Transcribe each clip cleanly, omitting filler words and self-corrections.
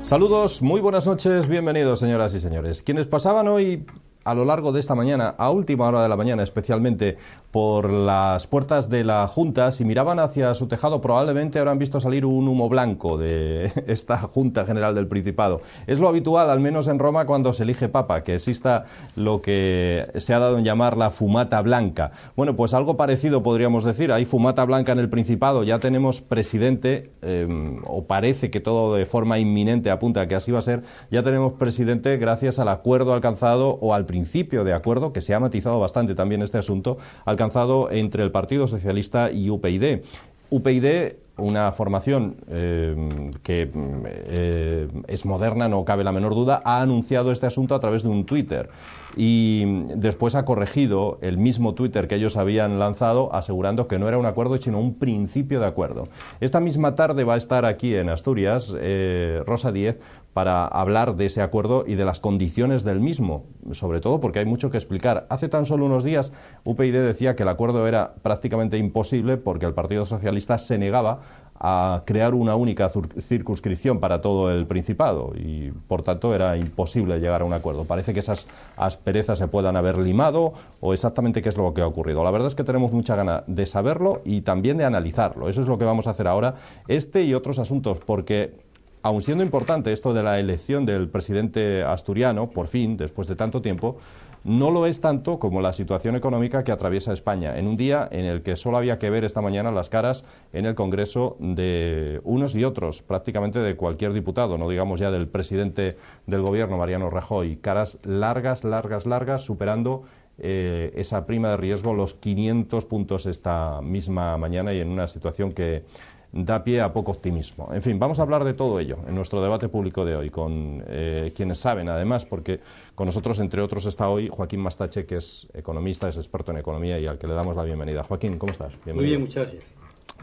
Saludos, muy buenas noches, bienvenidos señoras y señores. Quienes pasaban hoy a lo largo de esta mañana, a última hora de la mañana especialmente, por las puertas de la Junta, si miraban hacia su tejado probablemente habrán visto salir un humo blanco de esta Junta General del Principado. Es lo habitual, al menos en Roma, cuando se elige papa, que exista lo que se ha dado en llamar la fumata blanca. Bueno, pues algo parecido podríamos decir. Hay fumata blanca en el Principado, ya tenemos presidente, o parece que todo de forma inminente apunta a que así va a ser, ya tenemos presidente gracias al acuerdo alcanzado, o al principio de acuerdo, que se ha matizado bastante también este asunto, alcanzado entre el Partido Socialista y UPyD. UPyD, una formación que es moderna, no cabe la menor duda, ha anunciado este asunto a través de un Twitter y después ha corregido el mismo Twitter que ellos habían lanzado, asegurando que no era un acuerdo sino un principio de acuerdo. Esta misma tarde va a estar aquí en Asturias Rosa Díez para hablar de ese acuerdo y de las condiciones del mismo, sobre todo porque hay mucho que explicar. Hace tan solo unos días UPyD decía que el acuerdo era prácticamente imposible porque el Partido Socialista se negaba a crear una única circunscripción para todo el Principado y, por tanto, era imposible llegar a un acuerdo. Parece que esas asperezas se puedan haber limado o exactamente qué es lo que ha ocurrido. La verdad es que tenemos mucha gana de saberlo y también de analizarlo. Eso es lo que vamos a hacer ahora, este y otros asuntos, porque aun siendo importante esto de la elección del presidente asturiano, por fin, después de tanto tiempo, no lo es tanto como la situación económica que atraviesa España, en un día en el que solo había que ver esta mañana las caras en el Congreso de unos y otros, prácticamente de cualquier diputado, no digamos ya del presidente del Gobierno, Mariano Rajoy, caras largas, superando esa prima de riesgo, los 500 puntos esta misma mañana y en una situación que da pie a poco optimismo. En fin, vamos a hablar de todo ello en nuestro debate público de hoy, con quienes saben, además, porque con nosotros, entre otros, está hoy Joaquín Mastache, que es economista, es experto en economía y al que le damos la bienvenida. Joaquín, ¿cómo estás? Bienvenido. Muy bien, muchas gracias.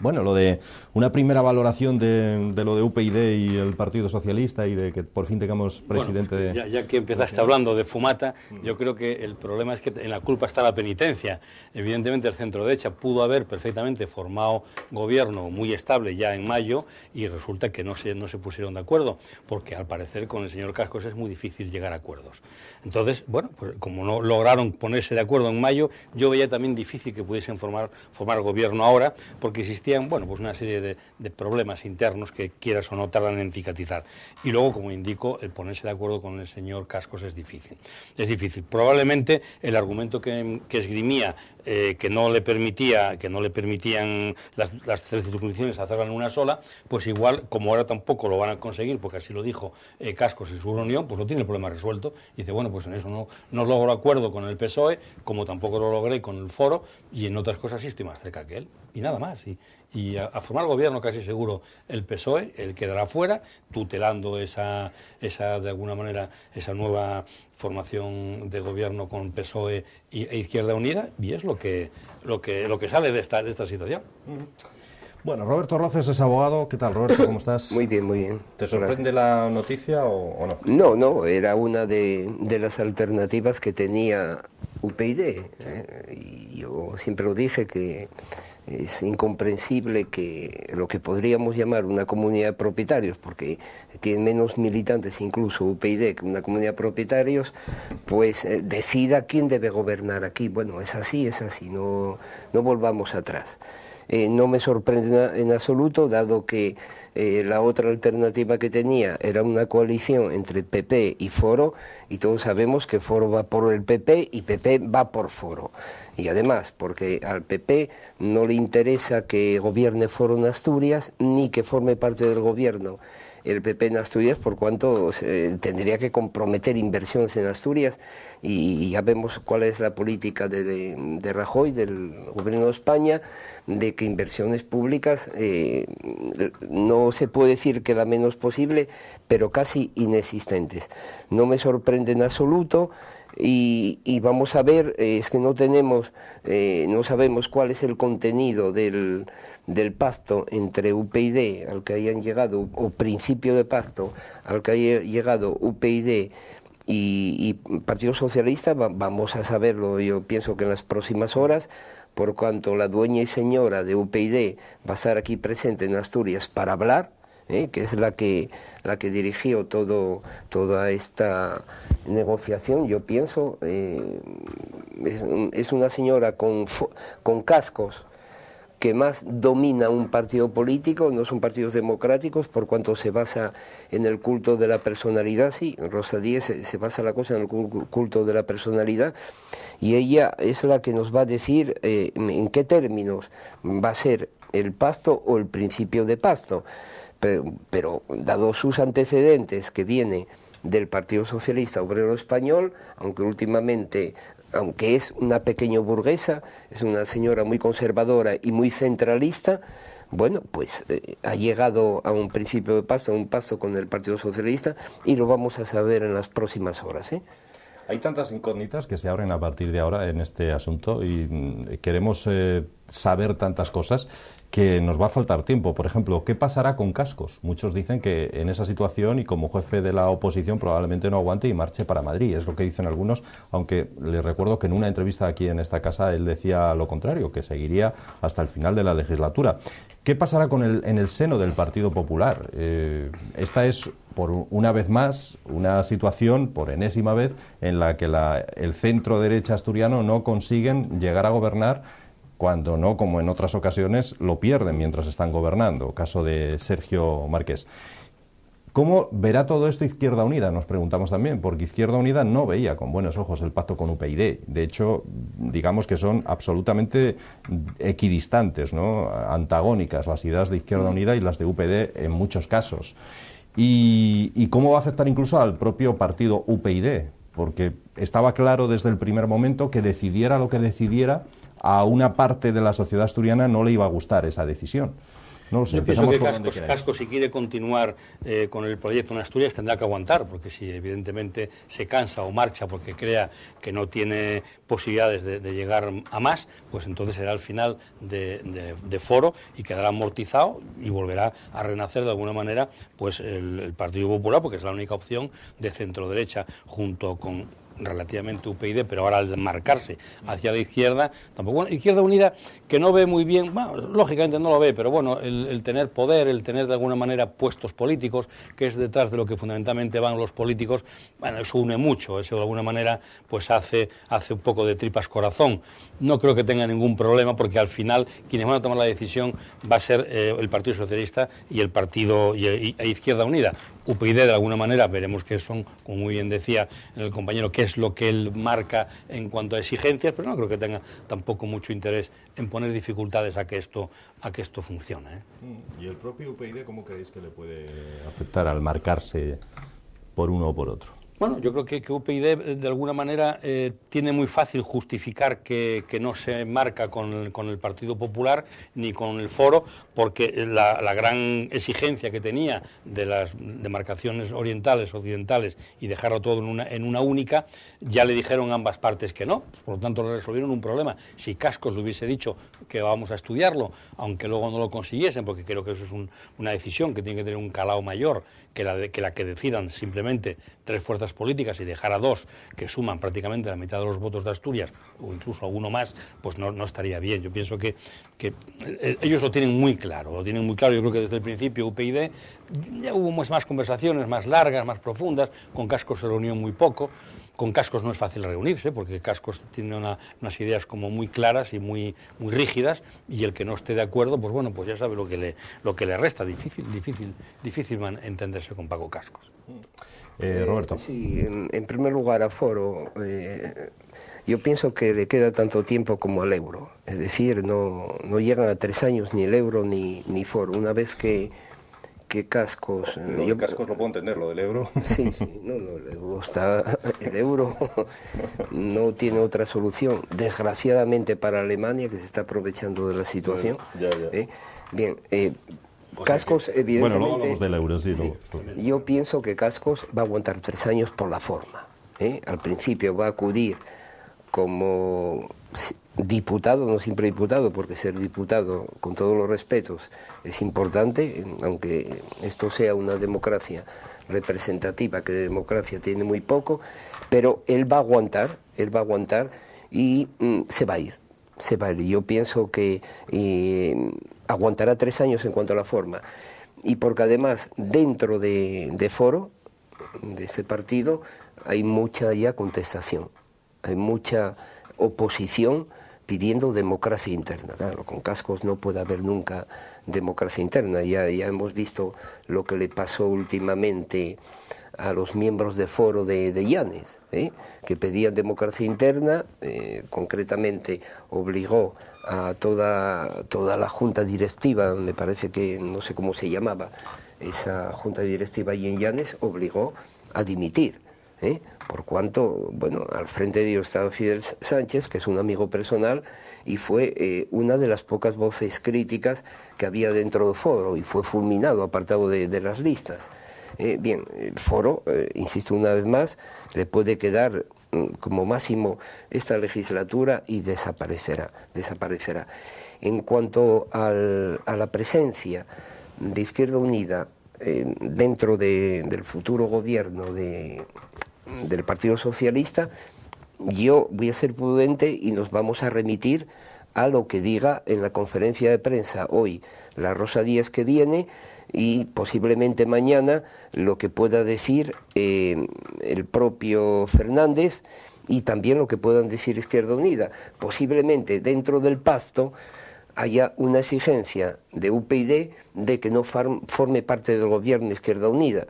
Bueno, lo de una primera valoración de lo de UPyD y el Partido Socialista y de que por fin tengamos presidente bueno, pues ya que empezaste hablando de fumata, yo creo que el problema es que en la culpa está la penitencia. Evidentemente el centro-derecha pudo haber perfectamente formado gobierno muy estable ya en mayo y resulta que no se pusieron de acuerdo, porque al parecer con el señor Cascos es muy difícil llegar a acuerdos. Entonces, bueno, pues como no lograron ponerse de acuerdo en mayo, yo veía también difícil que pudiesen formar gobierno ahora, porque existían, bueno, pues una serie de problemas internos que, quieras o no, tardan en cicatrizar. Y luego, como indico, el ponerse de acuerdo con el señor Cascos es difícil. Es difícil. Probablemente el argumento que esgrimía, que no le permitían las tres circunscripciones hacerla en una sola, pues igual, como ahora tampoco lo van a conseguir, porque así lo dijo Cascos en su reunión, pues no tiene el problema resuelto. Y dice, bueno, pues en eso no logro acuerdo con el PSOE, como tampoco lo logré con el Foro, y en otras cosas sí estoy más cerca que él. Y nada más. Y a formar gobierno casi seguro el PSOE, él quedará fuera, tutelando esa de alguna manera, esa nueva formación de gobierno con PSOE e Izquierda Unida, y es lo que sale de esta situación. Bueno, Roberto Roces es abogado. ¿Qué tal, Roberto? ¿Cómo estás? Muy bien, muy bien. ¿Te sorprende la noticia o no? No, era una de las alternativas que tenía UPyD. Y yo siempre lo dije que es incomprensible que lo que podríamos llamar una comunidad de propietarios, porque tiene menos militantes incluso UPyD que una comunidad de propietarios, pues decida quién debe gobernar aquí. Bueno, es así, no volvamos atrás. No me sorprende en absoluto, dado que la otra alternativa que tenía era una coalición entre PP y Foro, y todos sabemos que Foro va por el PP y PP va por Foro. Y además, porque al PP no le interesa que gobierne Foro en Asturias, ni que forme parte del gobierno el PP en Asturias, por cuanto tendría que comprometer inversiones en Asturias, y ya vemos cuál es la política de Rajoy, del gobierno de España, de que inversiones públicas no se puede decir que la menos posible, pero casi inexistentes. No me sorprende en absoluto. Y vamos a ver, es que no sabemos cuál es el contenido del pacto entre UPyD al que hayan llegado, o principio de pacto al que haya llegado UPyD y Partido Socialista. Vamos a saberlo, yo pienso que en las próximas horas, por cuanto la dueña y señora de UPyD va a estar aquí presente en Asturias para hablar, que es la que dirigió toda esta negociación, yo pienso, es una señora con cascos que más domina un partido político, no son partidos democráticos, por cuanto se basa en el culto de la personalidad. Sí, Rosa Díez se basa la cosa en el culto de la personalidad, y ella es la que nos va a decir en qué términos va a ser el pacto o el principio de pacto. Pero dado sus antecedentes, que viene del Partido Socialista Obrero Español, aunque es una pequeña burguesa, es una señora muy conservadora y muy centralista, bueno, pues ha llegado a un principio de pacto, a un pacto con el Partido Socialista, y lo vamos a saber en las próximas horas, ¿eh? Hay tantas incógnitas que se abren a partir de ahora en este asunto y queremos saber tantas cosas que nos va a faltar tiempo. Por ejemplo, ¿qué pasará con Cascos? Muchos dicen que en esa situación y como jefe de la oposición probablemente no aguante y marche para Madrid. Es lo que dicen algunos, aunque les recuerdo que en una entrevista aquí en esta casa él decía lo contrario, que seguiría hasta el final de la legislatura. ¿Qué pasará en el seno del Partido Popular? Esta es, por una vez más, una situación, por enésima vez, en la que el centro derecha asturiano no consiguen llegar a gobernar, cuando no, como en otras ocasiones, lo pierden mientras están gobernando. Caso de Sergio Marqués. ¿Cómo verá todo esto Izquierda Unida? Nos preguntamos también, porque Izquierda Unida no veía con buenos ojos el pacto con UPyD. De hecho, digamos que son absolutamente equidistantes, ¿no? Antagónicas las ideas de Izquierda Unida y las de UPyD en muchos casos. ¿Y cómo va a afectar incluso al propio partido UPyD? Porque estaba claro desde el primer momento que decidiera lo que decidiera, a una parte de la sociedad asturiana no le iba a gustar esa decisión. No lo sé. Yo pienso que Cascos, si quiere continuar con el proyecto en Asturias, tendrá que aguantar, porque si evidentemente se cansa o marcha porque crea que no tiene posibilidades de llegar a más, pues entonces será el final de Foro y quedará amortizado y volverá a renacer de alguna manera pues el Partido Popular, porque es la única opción de centro-derecha junto con relativamente UPyD, pero ahora al marcarse hacia la izquierda, tampoco. Bueno, Izquierda Unida, que no ve muy bien, bueno, lógicamente no lo ve, pero bueno, el tener poder, el tener de alguna manera puestos políticos, que es detrás de lo que fundamentalmente van los políticos, bueno, eso une mucho, eso de alguna manera pues hace un poco de tripas corazón. No creo que tenga ningún problema, porque al final quienes van a tomar la decisión va a ser el Partido Socialista y el Partido y Izquierda Unida. UPyD de alguna manera veremos que son, como muy bien decía el compañero, qué es lo que él marca en cuanto a exigencias, pero no creo que tenga tampoco mucho interés en poner dificultades a que esto funcione, ¿eh? ¿Y el propio UPyD cómo creéis que le puede afectar al marcarse por uno o por otro? Bueno, yo creo que UPyD de alguna manera tiene muy fácil justificar que no se marca con el Partido Popular ni con el Foro, porque la gran exigencia que tenía de las demarcaciones orientales, occidentales y dejarlo todo en una única, ya le dijeron ambas partes que no, por lo tanto le resolvieron un problema. Si Cascos le hubiese dicho que vamos a estudiarlo, aunque luego no lo consiguiesen, porque creo que eso es una decisión que tiene que tener un calado mayor que la que decidan simplemente tres fuerzas políticas y dejar a dos que suman prácticamente la mitad de los votos de Asturias o incluso alguno más, pues no estaría bien. Yo pienso que ellos lo tienen muy claro, Yo creo que desde el principio UPyD ya hubo más conversaciones, más largas, más profundas. Con Cascos se reunió muy poco. Con Cascos no es fácil reunirse, porque Cascos tiene unas ideas como muy claras y muy rígidas, y el que no esté de acuerdo, pues bueno, pues ya sabe lo que le resta. Difícil entenderse con Paco Cascos. Roberto. Sí, en primer lugar a Foro, yo pienso que le queda tanto tiempo como al euro. Es decir, no llegan a 3 años ni el euro ni Foro. Una vez que Cascos... Cascos lo puedo entender, lo del euro. Sí, el euro no tiene otra solución, desgraciadamente para Alemania, que se está aprovechando de la situación. Ya. Bien, Cascos, evidentemente... Bueno, luego hablamos del euro, sí. Yo pienso que Cascos va a aguantar 3 años por la forma. Al principio va a acudir como diputado, no siempre diputado, porque ser diputado, con todos los respetos, es importante, aunque esto sea una democracia representativa, que de democracia tiene muy poco, pero él va a aguantar y se va a ir. Yo pienso que aguantará 3 años en cuanto a la forma. y porque además dentro de Foro, de este partido, hay mucha ya contestación, hay mucha oposición pidiendo democracia interna. Claro, con Cascos no puede haber nunca democracia interna. Ya hemos visto lo que le pasó últimamente a los miembros de Foro de Llanes, que pedían democracia interna, concretamente obligó a toda la junta directiva, me parece que no sé cómo se llamaba, esa junta directiva allí en Llanes, obligó a dimitir. Por cuanto, bueno, al frente de ellos estaba Fidel Sánchez, que es un amigo personal, y fue una de las pocas voces críticas que había dentro del Foro, y fue fulminado, apartado de las listas. Bien, el Foro, insisto una vez más, le puede quedar como máximo esta legislatura y desaparecerá. En cuanto a la presencia de Izquierda Unida dentro del futuro gobierno del Partido Socialista, yo voy a ser prudente y nos vamos a remitir a lo que diga en la conferencia de prensa hoy la Rosa Díez que viene, y posiblemente mañana lo que pueda decir el propio Fernández, y también lo que puedan decir Izquierda Unida. Posiblemente dentro del pacto haya una exigencia de UPyD de que no forme parte del gobierno Izquierda Unida,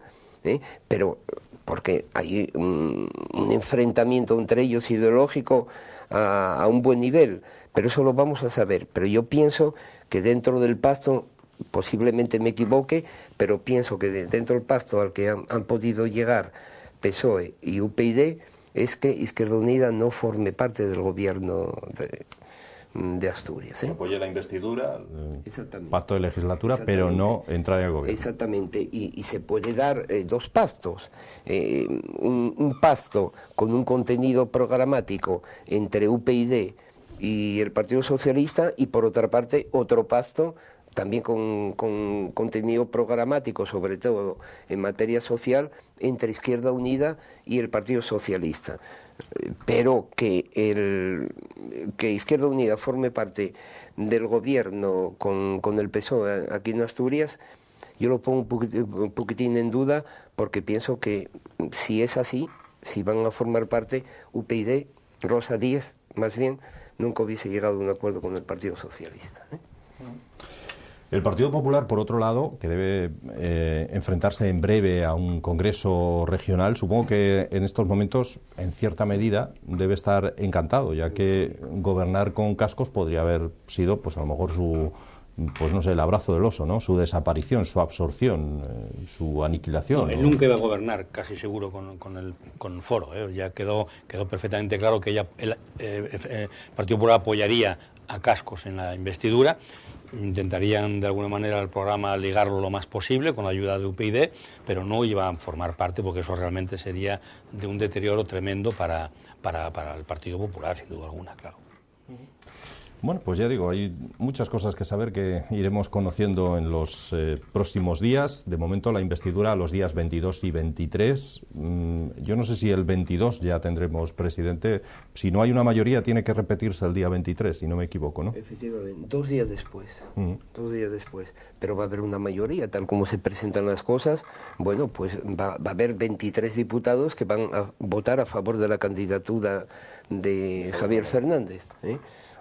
pero porque hay un enfrentamiento entre ellos ideológico a un buen nivel, pero eso lo vamos a saber. Pero yo pienso que dentro del pacto, posiblemente me equivoque, pero pienso que dentro del pacto al que han podido llegar PSOE y UPyD es que Izquierda Unida no forme parte del gobierno de Asturias. Apoye la investidura, pacto de legislatura, pero no entrar en el gobierno. Exactamente, y se puede dar dos pactos. Un pacto con un contenido programático entre UPyD y el Partido Socialista, y por otra parte otro pacto también con contenido programático, sobre todo en materia social, entre Izquierda Unida y el Partido Socialista. Pero que Izquierda Unida forme parte del gobierno con el PSOE aquí en Asturias, yo lo pongo un poquitín en duda, porque pienso que si es así, si van a formar parte, UPyD, Rosa Díez, más bien, nunca hubiese llegado a un acuerdo con el Partido Socialista. El Partido Popular, por otro lado, que debe enfrentarse en breve a un congreso regional, supongo que en estos momentos, en cierta medida, debe estar encantado, ya que gobernar con Cascos podría haber sido, pues a lo mejor pues no sé, el abrazo del oso, ¿no? Su desaparición, su absorción, su aniquilación. No, él nunca iba a gobernar, casi seguro, con Foro. Ya quedó perfectamente claro que el Partido Popular apoyaría a Cascos en la investidura. Intentarían de alguna manera el programa ligarlo lo más posible con la ayuda de UPyD, pero no iban a formar parte, porque eso realmente sería de un deterioro tremendo para el Partido Popular, sin duda alguna, claro. Bueno, pues ya digo, hay muchas cosas que saber que iremos conociendo en los próximos días. De momento la investidura los días 22 y 23. Yo no sé si el 22 ya tendremos presidente. Si no hay una mayoría, tiene que repetirse el día 23, si no me equivoco, ¿no? Efectivamente, 2 días después. 2 días después. Pero va a haber una mayoría, tal como se presentan las cosas. Bueno, pues va a haber 23 diputados que van a votar a favor de la candidatura de Javier Fernández,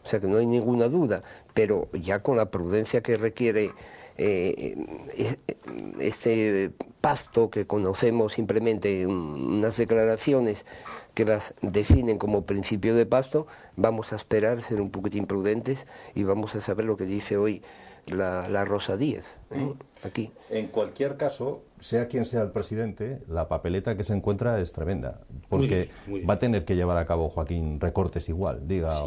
O sea que no hay ninguna duda, pero ya con la prudencia que requiere este pacto, que conocemos simplemente unas declaraciones que las definen como principio de pacto, vamos a esperar, ser un poquitín prudentes, y vamos a saber lo que dice hoy la Rosa Díez, aquí. En cualquier caso, sea quien sea el presidente, la papeleta que se encuentra es tremenda, porque muy difícil. Va a tener que llevar a cabo Joaquín recortes igual, diga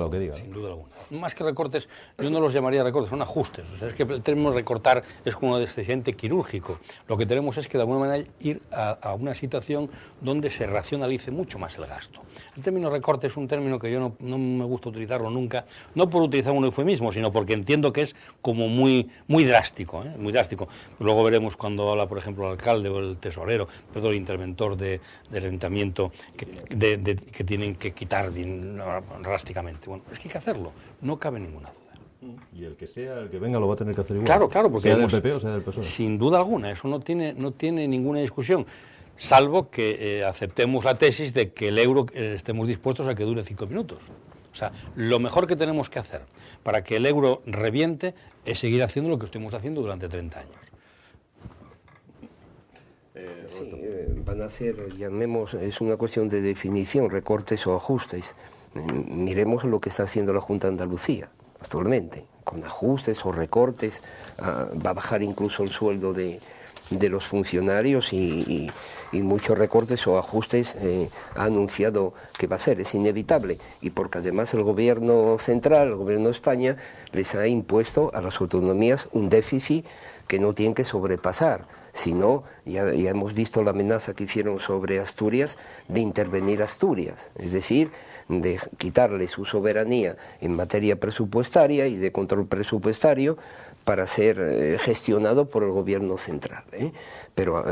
lo que diga. Sin duda alguna. Más que recortes, yo no los llamaría recortes, son ajustes. O sea, es que el término recortar es como un excedente quirúrgico. Lo que tenemos es que de alguna manera ir a una situación donde se racionalice mucho más el gasto. El término recorte es un término que yo no me gusta utilizarlo nunca, no por utilizar un eufemismo, sino porque entiendo que es como muy drástico, muy drástico. Luego veremos cuando habla, por ejemplo, el alcalde o el tesorero, el interventor del ayuntamiento, que tienen que quitar drásticamente. Bueno, es que hay que hacerlo, no cabe ninguna duda. Y el que sea, el que venga lo va a tener que hacer igual. Claro, claro, porque sea del PP o sea del PSOE. Sin duda alguna, eso no tiene ninguna discusión, salvo que aceptemos la tesis de que el euro estemos dispuestos a que dure 5 minutos. O sea, lo mejor que tenemos que hacer para que el euro reviente es seguir haciendo lo que estuvimos haciendo durante 30 años. Sí, van a hacer, llamemos, es una cuestión de definición, recortes o ajustes. Miremos lo que está haciendo la Junta de Andalucía actualmente, con ajustes o recortes, va a bajar incluso el sueldo de los funcionarios y muchos recortes o ajustes ha anunciado que va a hacer, es inevitable, y porque además el gobierno central, el gobierno de España, les ha impuesto a las autonomías un déficit que no tienen que sobrepasar. Si no, ya hemos visto la amenaza que hicieron sobre Asturias de intervenir Asturias, es decir, de quitarle su soberanía en materia presupuestaria y de control presupuestario para ser gestionado por el gobierno central. Pero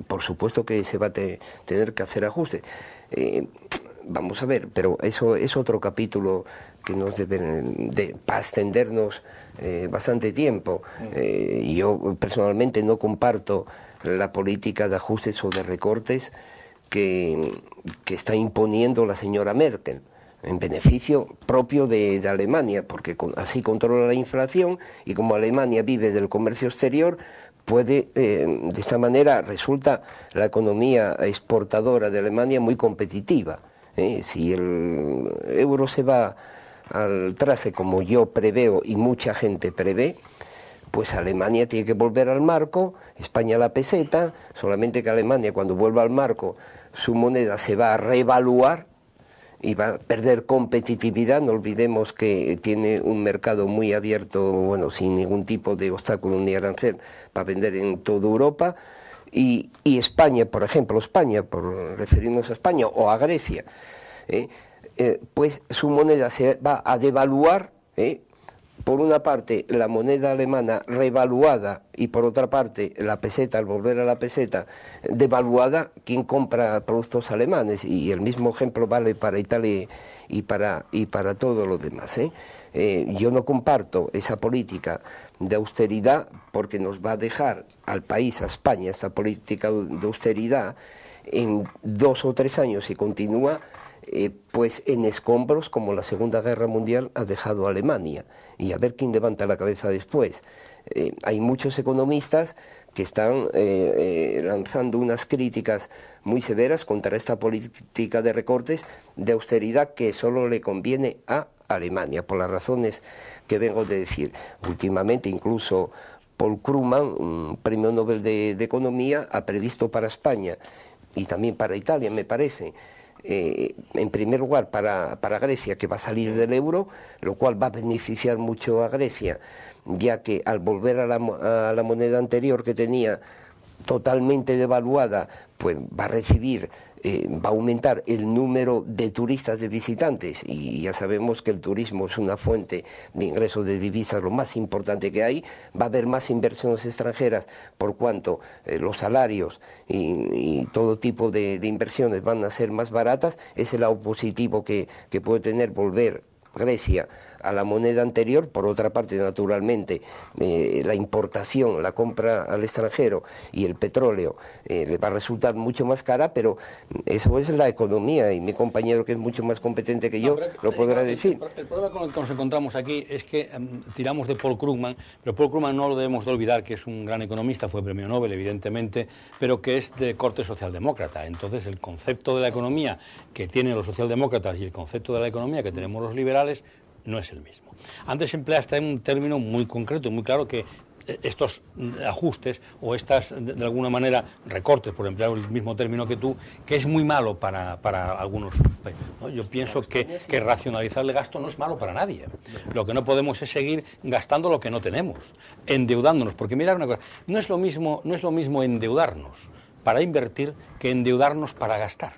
por supuesto que se va a tener que hacer ajustes. Vamos a ver, pero eso es otro capítulo que nos deben para extendernos bastante tiempo. Yo personalmente no comparto la política de ajustes o de recortes que está imponiendo la señora Merkel en beneficio propio de Alemania, porque así controla la inflación y como Alemania vive del comercio exterior, puede, de esta manera resulta la economía exportadora de Alemania muy competitiva. Si el euro se va al traste como yo preveo y mucha gente prevé, pues Alemania tiene que volver al marco, España a la peseta, solamente que Alemania cuando vuelva al marco su moneda se va a reevaluar y va a perder competitividad. No olvidemos que tiene un mercado muy abierto, bueno, sin ningún tipo de obstáculo ni arancel para vender en toda Europa. Y España, por ejemplo, por referirnos a España o a Grecia, pues su moneda se va a devaluar, por una parte la moneda alemana revaluada y por otra parte la peseta, al volver a la peseta devaluada, quien compra productos alemanes, y el mismo ejemplo vale para Italia y para todo lo demás. Yo no comparto esa política de austeridad porque nos va a dejar al país, a España, esta política de austeridad en 2 o 3 años si continúa, pues en escombros como la Segunda Guerra Mundial ha dejado a Alemania, y a ver quién levanta la cabeza después. Hay muchos economistas que están lanzando unas críticas muy severas contra esta política de recortes, de austeridad que solo le conviene a Alemania, por las razones que vengo de decir. Últimamente incluso Paul Krugman, un premio Nobel de Economía, ha previsto para España y también para Italia, me parece, en primer lugar para Grecia, que va a salir del euro, lo cual va a beneficiar mucho a Grecia, ya que al volver a la moneda anterior que tenía totalmente devaluada, pues va a recibir, va a aumentar el número de turistas, de visitantes, y ya sabemos que el turismo es una fuente de ingresos de divisas lo más importante que hay. Va a haber más inversiones extranjeras por cuanto los salarios y todo tipo de inversiones van a ser más baratas. Es el lado positivo que puede tener volver Grecia a la moneda anterior. Por otra parte, naturalmente, la importación, la compra al extranjero y el petróleo le va a resultar mucho más cara, pero eso es la economía, y mi compañero, que es mucho más competente que yo, lo podrá decir. El problema con el que nos encontramos aquí es que tiramos de Paul Krugman, pero Paul Krugman no lo debemos de olvidar, que es un gran economista, fue premio Nobel, evidentemente, pero que es de corte socialdemócrata. Entonces, el concepto de la economía que tienen los socialdemócratas y el concepto de la economía que tenemos los liberales no es el mismo. Antes empleaste un término muy concreto, muy claro, que estos ajustes o estas, de alguna manera, recortes, por emplear el mismo término que tú, que es muy malo para algunos, ¿no? Yo pienso que racionalizar el gasto no es malo para nadie. Lo que no podemos es seguir gastando lo que no tenemos, endeudándonos, porque mirad una cosa, no es lo mismo endeudarnos para invertir que endeudarnos para gastar.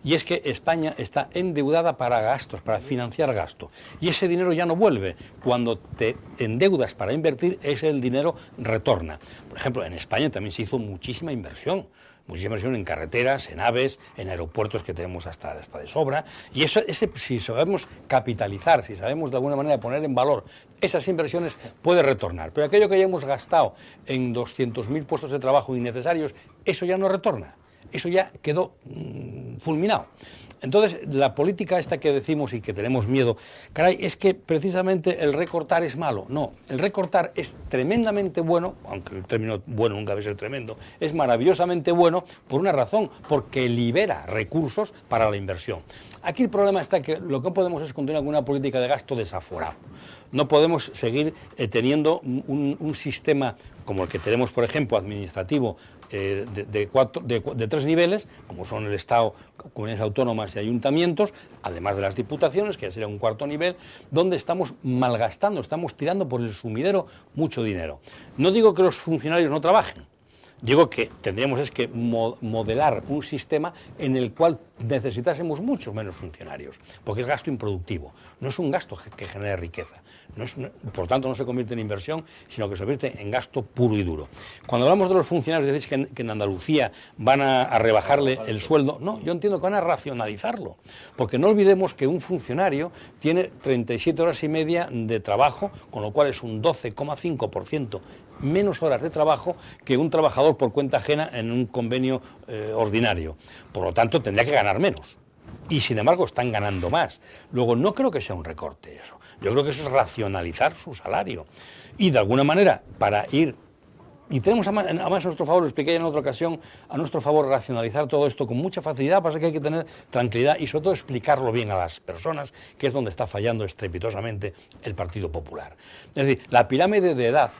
Y es que España está endeudada para gastos, para financiar gasto. Y ese dinero ya no vuelve. Cuando te endeudas para invertir, el dinero retorna. Por ejemplo, en España también se hizo muchísima inversión. muchísima inversión en carreteras, en AVEs, en aeropuertos que tenemos hasta de sobra, y eso, si sabemos capitalizar, si sabemos de alguna manera poner en valor esas inversiones, puede retornar. Pero aquello que ya hemos gastado en 200.000 puestos de trabajo innecesarios, eso ya no retorna, eso ya quedó fulminado. Entonces, la política esta que decimos y que tenemos miedo, caray, es que precisamente el recortar es malo. No, el recortar es tremendamente bueno, aunque el término bueno nunca va a ser tremendo, es maravillosamente bueno por una razón, porque libera recursos para la inversión. Aquí el problema está que lo que no podemos es continuar con una política de gasto desaforado. No podemos seguir teniendo un sistema como el que tenemos, por ejemplo, administrativo, de 3 niveles, como son el Estado, comunidades autónomas y ayuntamientos, además de las diputaciones, que ya sería un 4.º nivel, donde estamos malgastando, estamos tirando por el sumidero mucho dinero. No digo que los funcionarios no trabajen, digo que tendríamos que modelar un sistema en el cual necesitásemos muchos menos funcionarios, porque es gasto improductivo, no es un gasto que genere riqueza, por tanto no se convierte en inversión, sino que se convierte en gasto puro y duro. Cuando hablamos de los funcionarios, decís que en Andalucía van a rebajarle el sueldo. No, yo entiendo que van a racionalizarlo, porque no olvidemos que un funcionario tiene 37 horas y media de trabajo, con lo cual es un 12,5% menos horas de trabajo que un trabajador por cuenta ajena en un convenio ordinario. Por lo tanto, tendría que ganar menos. Y, sin embargo, están ganando más. Luego, no creo que sea un recorte eso. Yo creo que eso es racionalizar su salario. Y, de alguna manera, para ir... Y tenemos además a nuestro favor, lo expliqué en otra ocasión, a nuestro favor racionalizar todo esto con mucha facilidad, pasa que hay que tener tranquilidad y sobre todo explicarlo bien a las personas, que es donde está fallando estrepitosamente el Partido Popular. Es decir, la pirámide de edad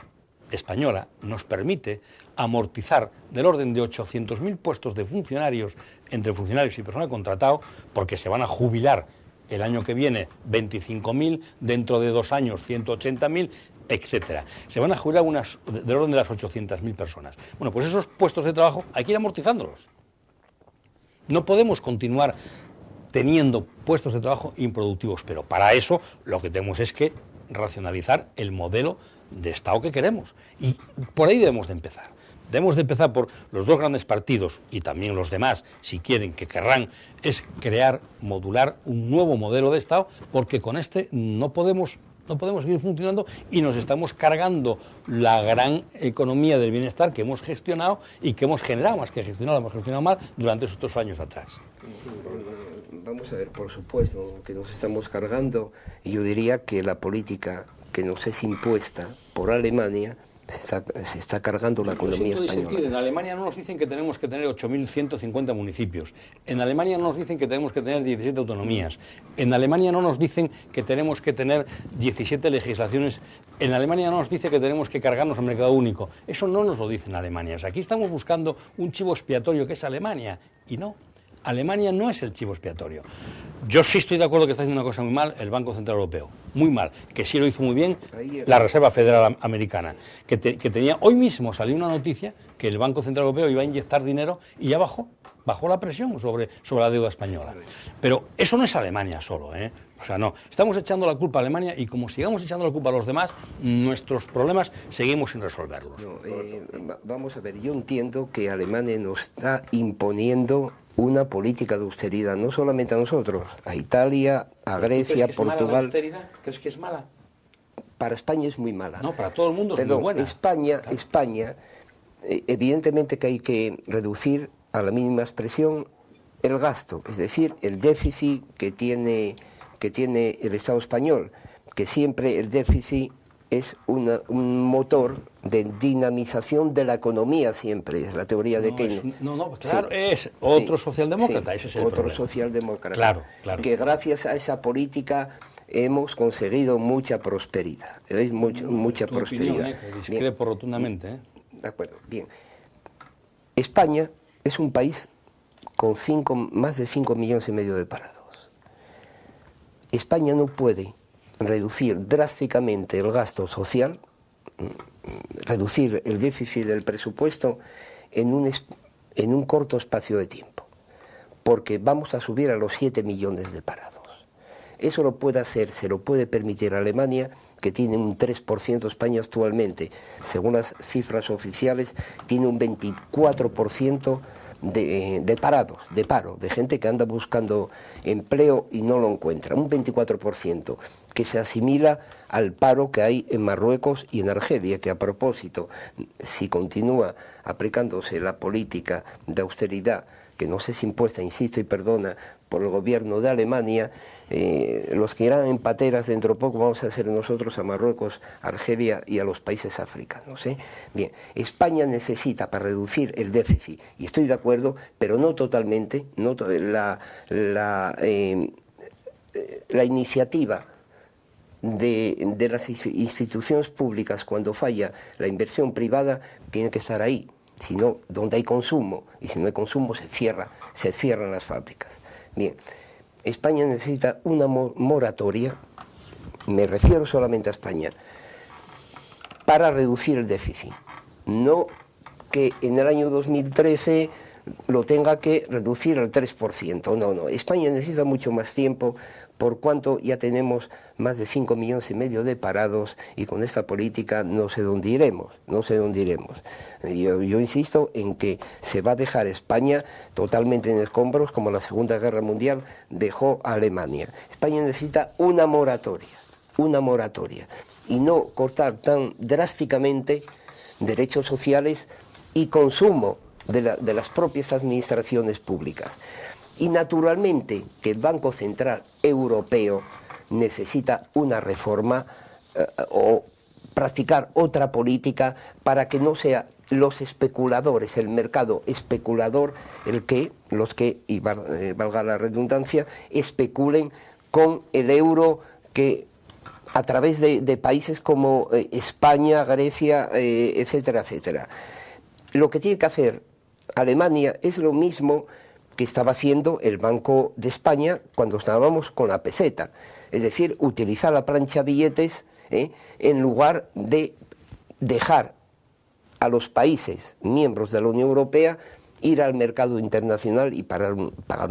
española nos permite amortizar del orden de 800.000 puestos de funcionarios, entre funcionarios y personal contratado, porque se van a jubilar el año que viene 25.000, dentro de 2 años 180.000, etcétera. Se van a jubilar del orden de las 800.000 personas. Bueno, pues esos puestos de trabajo hay que ir amortizándolos. No podemos continuar teniendo puestos de trabajo improductivos, pero para eso lo que tenemos es que racionalizar el modelo de Estado que queremos. Y por ahí debemos de empezar. Debemos de empezar por los 2 grandes partidos, y también los demás, si quieren, que querrán, es crear, modular un nuevo modelo de Estado, porque con este no podemos seguir funcionando y nos estamos cargando la gran economía del bienestar que hemos gestionado y que hemos generado, más que gestionado, la hemos gestionado mal durante estos años atrás. Vamos a ver, por supuesto, que nos estamos cargando, y yo diría que la política que nos es impuesta por Alemania se está cargando la economía española. En Alemania no nos dicen que tenemos que tener 8.150 municipios. En Alemania no nos dicen que tenemos que tener 17 autonomías. En Alemania no nos dicen que tenemos que tener 17 legislaciones. En Alemania no nos dice que tenemos que cargarnos al mercado único. Eso no nos lo dicen en Alemania. O sea, aquí estamos buscando un chivo expiatorio que es Alemania, y no. Alemania no es el chivo expiatorio. Yo sí estoy de acuerdo que está haciendo una cosa muy mal el Banco Central Europeo, muy mal, que sí lo hizo muy bien la Reserva Federal Americana, que tenía, hoy mismo salió una noticia que el Banco Central Europeo iba a inyectar dinero y ya bajó la presión sobre la deuda española. Pero eso no es Alemania solo, ¿eh? O sea, no, estamos echando la culpa a Alemania y como sigamos echando la culpa a los demás, nuestros problemas seguimos sin resolverlos. No, vamos a ver, yo entiendo que Alemania nos está imponiendo una política de austeridad, no solamente a nosotros, a Italia, a Grecia, ¿Crees que Portugal. ¿Es mala la austeridad? ¿Crees que es mala? Para España es muy mala. No, para todo el mundo es muy buena. España, evidentemente que hay que reducir a la mínima expresión el gasto, es decir, el déficit que tiene el Estado español, que siempre el déficit es un motor de dinamización de la economía, siempre, es la teoría de Keynes. Claro, sí, es otro socialdemócrata, ese es el otro problema. Socialdemócrata, claro. Que gracias a esa política hemos conseguido mucha prosperidad. Mucha prosperidad. Opinión, que discrepo rotundamente. De acuerdo, bien. España es un país con más de 5,5 millones de parados. España no puede reducir drásticamente el gasto social, reducir el déficit del presupuesto en un corto espacio de tiempo, porque vamos a subir a los 7 millones de parados. Eso lo puede hacer, se lo puede permitir Alemania, que tiene un 3%, España actualmente, según las cifras oficiales, tiene un 24% de parados, de paro, de gente que anda buscando empleo y no lo encuentra, un 24%, que se asimila al paro que hay en Marruecos y en Argelia, que a propósito, si continúa aplicándose la política de austeridad, que no es impuesta, insisto y perdona, por el gobierno de Alemania, los que irán en pateras dentro de poco vamos a ser nosotros a Marruecos, Argelia y a los países africanos. Bien, España necesita para reducir el déficit, y estoy de acuerdo, pero no totalmente, la iniciativa de las instituciones públicas cuando falla la inversión privada tiene que estar ahí. Si no, donde hay consumo, y si no hay consumo se cierran las fábricas. Bien, España necesita una moratoria, me refiero solamente a España, para reducir el déficit. No que en el año 2013 lo tenga que reducir al 3%, no. España necesita mucho más tiempo, por cuanto ya tenemos más de 5,5 millones de parados, y con esta política no sé dónde iremos. Yo insisto en que se va a dejar España totalmente en escombros, como la Segunda Guerra Mundial dejó a Alemania. España necesita una moratoria, y no cortar tan drásticamente derechos sociales y consumo de las propias administraciones públicas. Y naturalmente que el Banco Central Europeo necesita una reforma o practicar otra política para que no sea los especuladores, el mercado especulador, los que, y valga la redundancia, especulen con el euro, que a través de países como España, Grecia, etcétera, etcétera. Lo que tiene que hacer Alemania es lo mismo que estaba haciendo el Banco de España cuando estábamos con la peseta, es decir, utilizar la plancha billetes en lugar de dejar a los países miembros de la Unión Europea ir al mercado internacional y pagar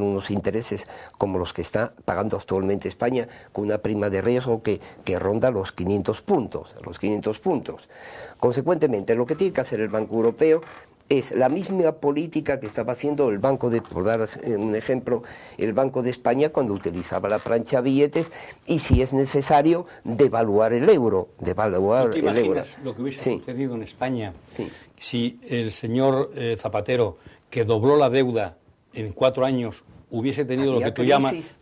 unos intereses como los que está pagando actualmente España, con una prima de riesgo que ronda los 500 puntos. Consecuentemente, lo que tiene que hacer el Banco Europeo es la misma política que estaba haciendo el Banco de, por dar un ejemplo, el Banco de España cuando utilizaba la plancha billetes, y si es necesario, devaluar el euro. ¿Te imaginas lo que hubiese sucedido en España si el señor Zapatero, que dobló la deuda en 4 años, hubiese tenido lo que tú llamas,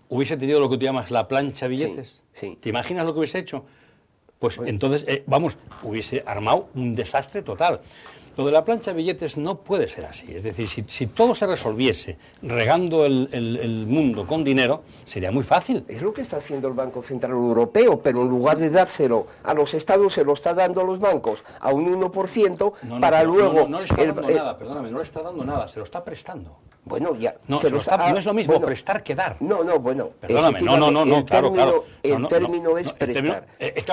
hubiese tenido lo que tú llamas la plancha billetes? ¿Te imaginas lo que hubiese hecho? Pues entonces, hubiese armado un desastre total. Lo de la plancha de billetes no puede ser así. Es decir, si todo se resolviese regando el mundo con dinero, sería muy fácil. Es lo que está haciendo el Banco Central Europeo, pero en lugar de dárselo a los estados, se lo está dando a los bancos a un 1% luego... No le está dando nada, perdóname, no le está dando nada, se lo está prestando. Bueno, ya... No es lo mismo prestar que dar. Perdóname, claro. El término es prestar. Es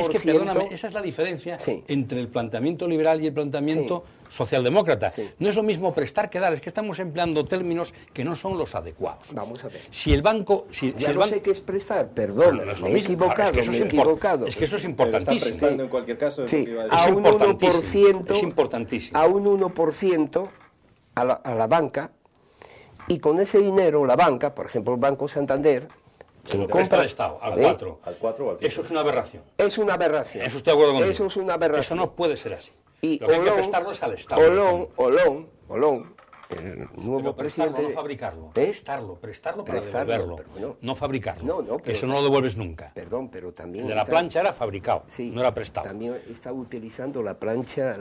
que, perdóname, esa es la diferencia entre el planteamiento liberal y el planteamiento socialdemócrata. No es lo mismo prestar que dar, es que estamos empleando términos que no son los adecuados. Vamos a ver. Si el banco... no sé qué es prestar, perdón, me he equivocado. Es que eso es importantísimo. Está prestando en cualquier caso. A un 1%, es importantísimo. A un 1% a la banca, y con ese dinero la banca, por ejemplo el Banco Santander, que lo compra al Estado, al 4. Al 4 o al 5. Eso es una aberración. Es una aberración. Eso estoy de acuerdo contigo. Eso es una aberración. Eso no puede ser así. Y lo que hay que prestarlo es al Estado. Olón, el nuevo presidente... No fabricarlo, prestarlo para devolverlo, no fabricarlo. Eso no lo devuelves nunca. Perdón, pero también... El de la plancha era fabricado, no era prestado. También está utilizando la plancha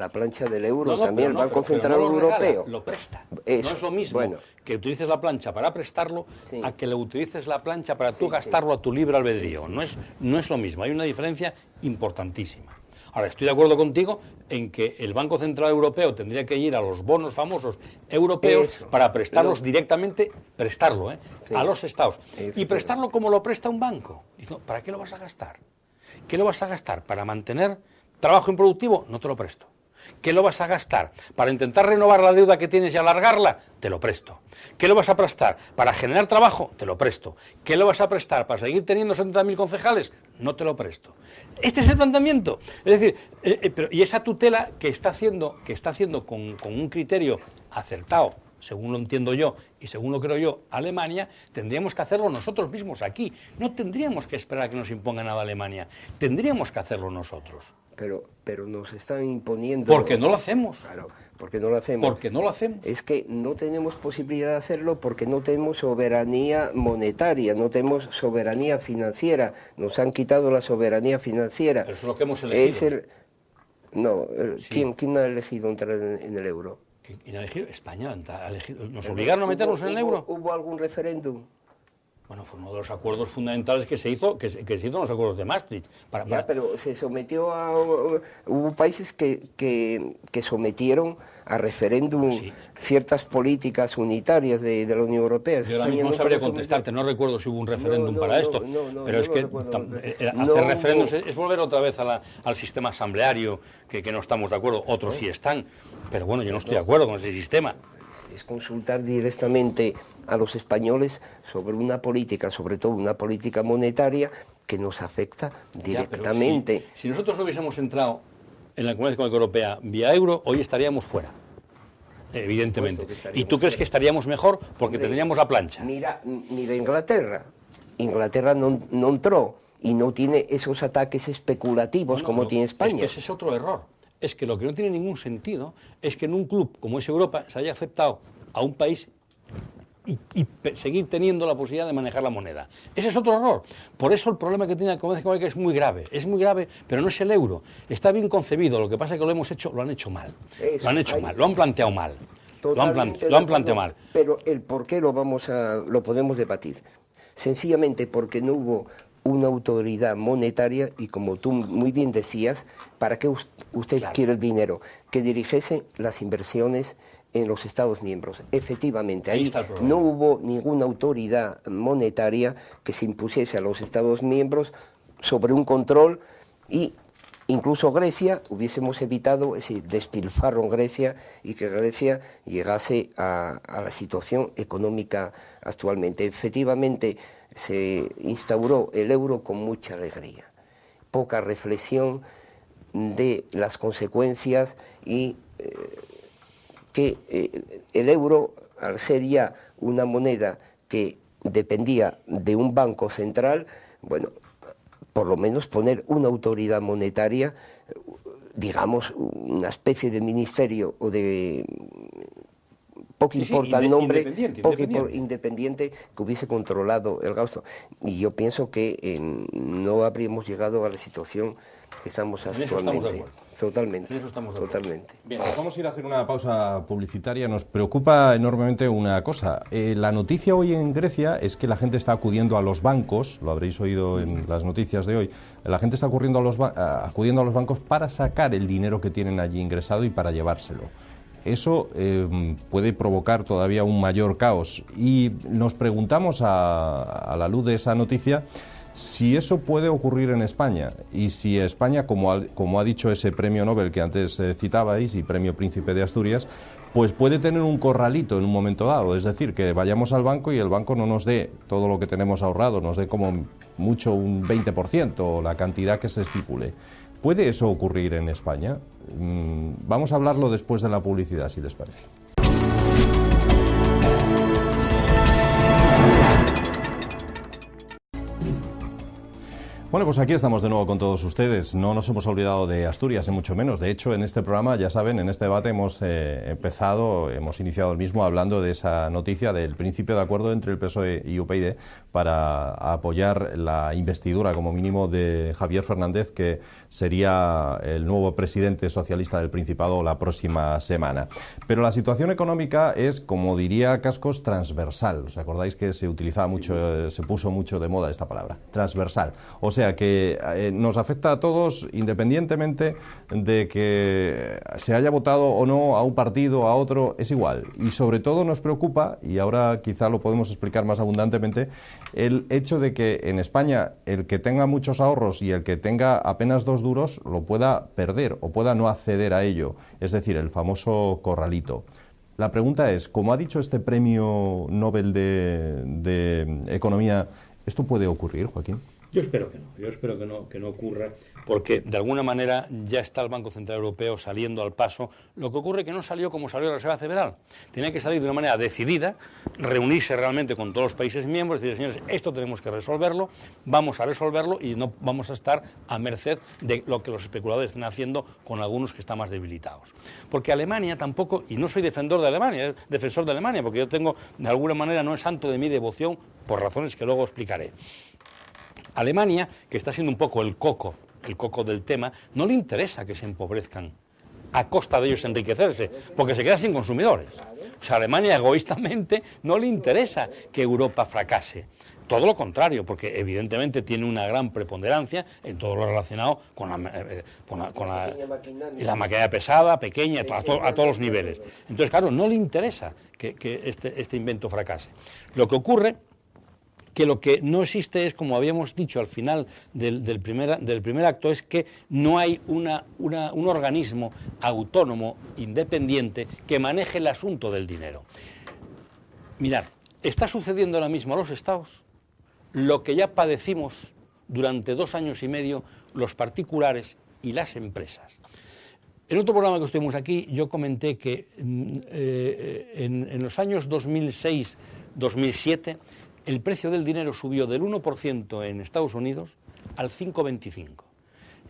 del euro, también el Banco Central Europeo. Lo presta. No es lo mismo que utilices la plancha para prestarlo a que le utilices la plancha para tú gastarlo a tu libre albedrío. No es lo mismo, hay una diferencia importantísima. Ahora, estoy de acuerdo contigo en que el Banco Central Europeo tendría que ir a los bonos famosos europeos para prestarlos directamente, a los estados. Y prestarlo como lo presta un banco. ¿Para qué lo vas a gastar? ¿Qué lo vas a gastar? ¿Para mantener trabajo improductivo? No te lo presto. ¿Qué lo vas a gastar? ¿Para intentar renovar la deuda que tienes y alargarla? Te lo presto. ¿Qué lo vas a prestar? ¿Para generar trabajo? Te lo presto. ¿Qué lo vas a prestar? ¿Para seguir teniendo 70.000 concejales? no te lo presto. Este es el planteamiento. Es decir, y esa tutela que está haciendo con un criterio acertado, según lo entiendo yo y según lo creo yo, Alemania, tendríamos que hacerlo nosotros mismos aquí. No tendríamos que esperar a que nos imponga nada Alemania, tendríamos que hacerlo nosotros. Pero nos están imponiendo... Porque no lo hacemos. Claro, porque no lo hacemos. Porque no lo hacemos. Es que no tenemos posibilidad de hacerlo porque no tenemos soberanía monetaria, no tenemos soberanía financiera. Nos han quitado la soberanía financiera. Pero eso es lo que hemos elegido. Sí. ¿Quién ha elegido entrar en el euro? ¿Quién ha elegido? España. ¿Nos obligaron a meternos en el euro? ¿Hubo algún referéndum? Bueno, fue uno de los acuerdos fundamentales que se hizo en los acuerdos de Maastricht. Pero se sometió a... Hubo países que sometieron a referéndum ciertas políticas unitarias de la Unión Europea. Yo ahora mismo no sabría contestarte, no recuerdo si hubo un referéndum para esto, pero es que hacer referéndums es volver otra vez al sistema asambleario, que no estamos de acuerdo, otros sí están, pero bueno, yo no estoy de acuerdo con ese sistema. Es consultar directamente a los españoles sobre una política, sobre todo una política monetaria, que nos afecta directamente. Si nosotros no hubiésemos entrado en la Comunidad Económica Europea vía euro, hoy estaríamos fuera, evidentemente. ¿Y tú crees que estaríamos mejor porque tendríamos la plancha? Mira Inglaterra. Inglaterra no entró y no tiene esos ataques especulativos como tiene España. Es que ese es otro error. Es que lo que no tiene ningún sentido es que en un club como es Europa se haya aceptado a un país y seguir teniendo la posibilidad de manejar la moneda. Ese es otro error. Por eso el problema que tiene la Comunidad Económica es muy grave, pero no es el euro. Está bien concebido, lo que pasa es que lo han hecho mal. Lo han planteado mal. Lo han planteado mal. Pero el por qué lo podemos debatir. Sencillamente porque no hubo una autoridad monetaria y, como tú muy bien decías, ¿para qué usted quiere el dinero? Que dirigiese las inversiones en los Estados miembros. Efectivamente, ahí no hubo ninguna autoridad monetaria que se impusiese a los Estados miembros sobre un control, y incluso Grecia, hubiésemos evitado ese despilfarro en Grecia y que Grecia llegase a la situación económica actualmente. Efectivamente, se instauró el euro con mucha alegría, poca reflexión de las consecuencias y que el euro, al ser ya una moneda que dependía de un banco central, bueno, por lo menos poner una autoridad monetaria, digamos, una especie de ministerio o de... Poco importa el nombre, independiente, que hubiese controlado el gasto. Y yo pienso que no habríamos llegado a la situación que estamos actualmente. Totalmente. En eso estamos totalmente. Bien, pues vamos a ir a hacer una pausa publicitaria. Nos preocupa enormemente una cosa. La noticia hoy en Grecia es que la gente está acudiendo a los bancos, lo habréis oído en las noticias de hoy, la gente está acudiendo a los bancos para sacar el dinero que tienen allí ingresado y para llevárselo. Eso puede provocar todavía un mayor caos y nos preguntamos a la luz de esa noticia si eso puede ocurrir en España y si España, como ha dicho ese premio Nobel que antes citabais y premio Príncipe de Asturias, pues puede tener un corralito en un momento dado, es decir, que vayamos al banco y el banco no nos dé todo lo que tenemos ahorrado, nos dé como mucho un 20% o la cantidad que se estipule. ¿Puede eso ocurrir en España? Vamos a hablarlo después de la publicidad, si les parece. Bueno, pues aquí estamos de nuevo con todos ustedes. No nos hemos olvidado de Asturias, ni mucho menos. De hecho, en este programa, ya saben, en este debate hemos iniciado el mismo hablando de esa noticia del principio de acuerdo entre el PSOE y UPyD para apoyar la investidura, como mínimo, de Javier Fernández, que sería el nuevo presidente socialista del Principado la próxima semana. Pero la situación económica es, como diría Cascos, transversal. ¿Os acordáis que se utilizaba mucho, se puso mucho de moda esta palabra? Transversal. O sea, que nos afecta a todos independientemente de que se haya votado o no a un partido, a otro, es igual. Y sobre todo nos preocupa, y ahora quizá lo podemos explicar más abundantemente, el hecho de que en España el que tenga muchos ahorros y el que tenga apenas 2 duros lo pueda perder o pueda no acceder a ello, es decir, el famoso corralito. La pregunta es, como ha dicho este premio Nobel de Economía, ¿esto puede ocurrir, Joaquín? Yo espero que no ocurra, porque de alguna manera ya está el Banco Central Europeo saliendo al paso. Lo que ocurre es que no salió como salió la Reserva Federal. Tenía que salir de una manera decidida, reunirse realmente con todos los países miembros, decir, señores, esto tenemos que resolverlo, vamos a resolverlo y no vamos a estar a merced de lo que los especuladores están haciendo con algunos que están más debilitados. Porque Alemania tampoco, y no soy defensor de Alemania, porque yo tengo, de alguna manera, no es santo de mi devoción, por razones que luego explicaré. Alemania, que está siendo un poco el coco del tema, no le interesa que se empobrezcan a costa de ellos enriquecerse, porque se queda sin consumidores. O sea, a Alemania egoístamente no le interesa que Europa fracase. Todo lo contrario, porque evidentemente tiene una gran preponderancia en todo lo relacionado con la maquinaria pesada, pequeña, a todos los niveles. Entonces, claro, no le interesa que este invento fracase. Lo que ocurre que lo que no existe es, como habíamos dicho al final del primer acto, es que no hay un organismo autónomo, independiente, que maneje el asunto del dinero. Mirad, está sucediendo ahora mismo a los Estados lo que ya padecimos durante 2 años y medio los particulares y las empresas. En otro programa que estuvimos aquí, yo comenté que en los años 2006-2007, el precio del dinero subió del 1% en Estados Unidos al 5,25%.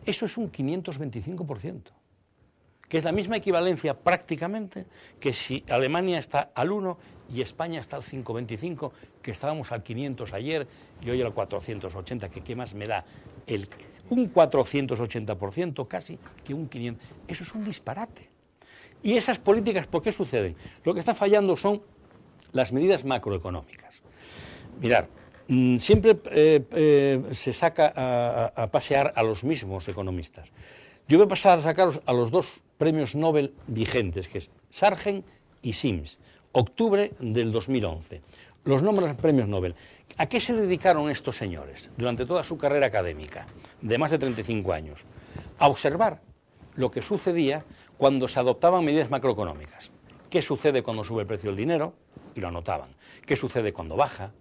Eso es un 525%, que es la misma equivalencia prácticamente que si Alemania está al 1% y España está al 5,25%, que estábamos al 500 ayer y hoy al 480%, que qué más me da un 480% casi que un 500%. Eso es un disparate. Y esas políticas, ¿por qué suceden? Lo que está fallando son las medidas macroeconómicas. Mirad, siempre se saca a pasear a los mismos economistas. Yo voy a pasar a sacaros a los 2 premios Nobel vigentes, que es Sargent y Sims, octubre del 2011. Los nombres de premios Nobel. ¿A qué se dedicaron estos señores durante toda su carrera académica, de más de 35 años? A observar lo que sucedía cuando se adoptaban medidas macroeconómicas. ¿Qué sucede cuando sube el precio del dinero? Y lo anotaban. ¿Qué sucede cuando baja?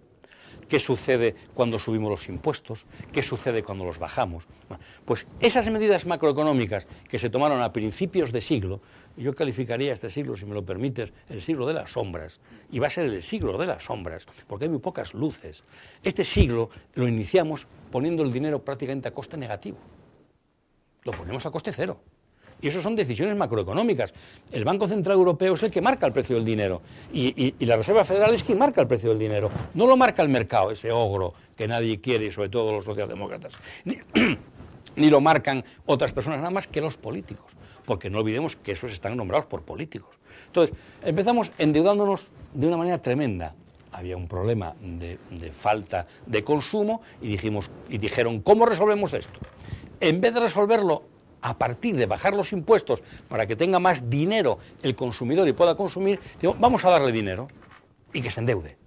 ¿Qué sucede cuando subimos los impuestos? ¿Qué sucede cuando los bajamos? Bueno, pues esas medidas macroeconómicas que se tomaron a principios de siglo, yo calificaría este siglo, si me lo permites, el siglo de las sombras, y va a ser el siglo de las sombras, porque hay muy pocas luces. Este siglo lo iniciamos poniendo el dinero prácticamente a coste negativo. Lo ponemos a coste cero. Y eso son decisiones macroeconómicas. El Banco Central Europeo es el que marca el precio del dinero y la Reserva Federal es quien marca el precio del dinero. No lo marca el mercado, ese ogro que nadie quiere, y sobre todo los socialdemócratas. Ni lo marcan otras personas nada más que los políticos, porque no olvidemos que esos están nombrados por políticos. Entonces, empezamos endeudándonos de una manera tremenda. Había un problema de falta de consumo y dijeron, ¿cómo resolvemos esto? En vez de resolverlo a partir de bajar los impuestos para que tenga más dinero el consumidor y pueda consumir, digo, vamos a darle dinero y que se endeude.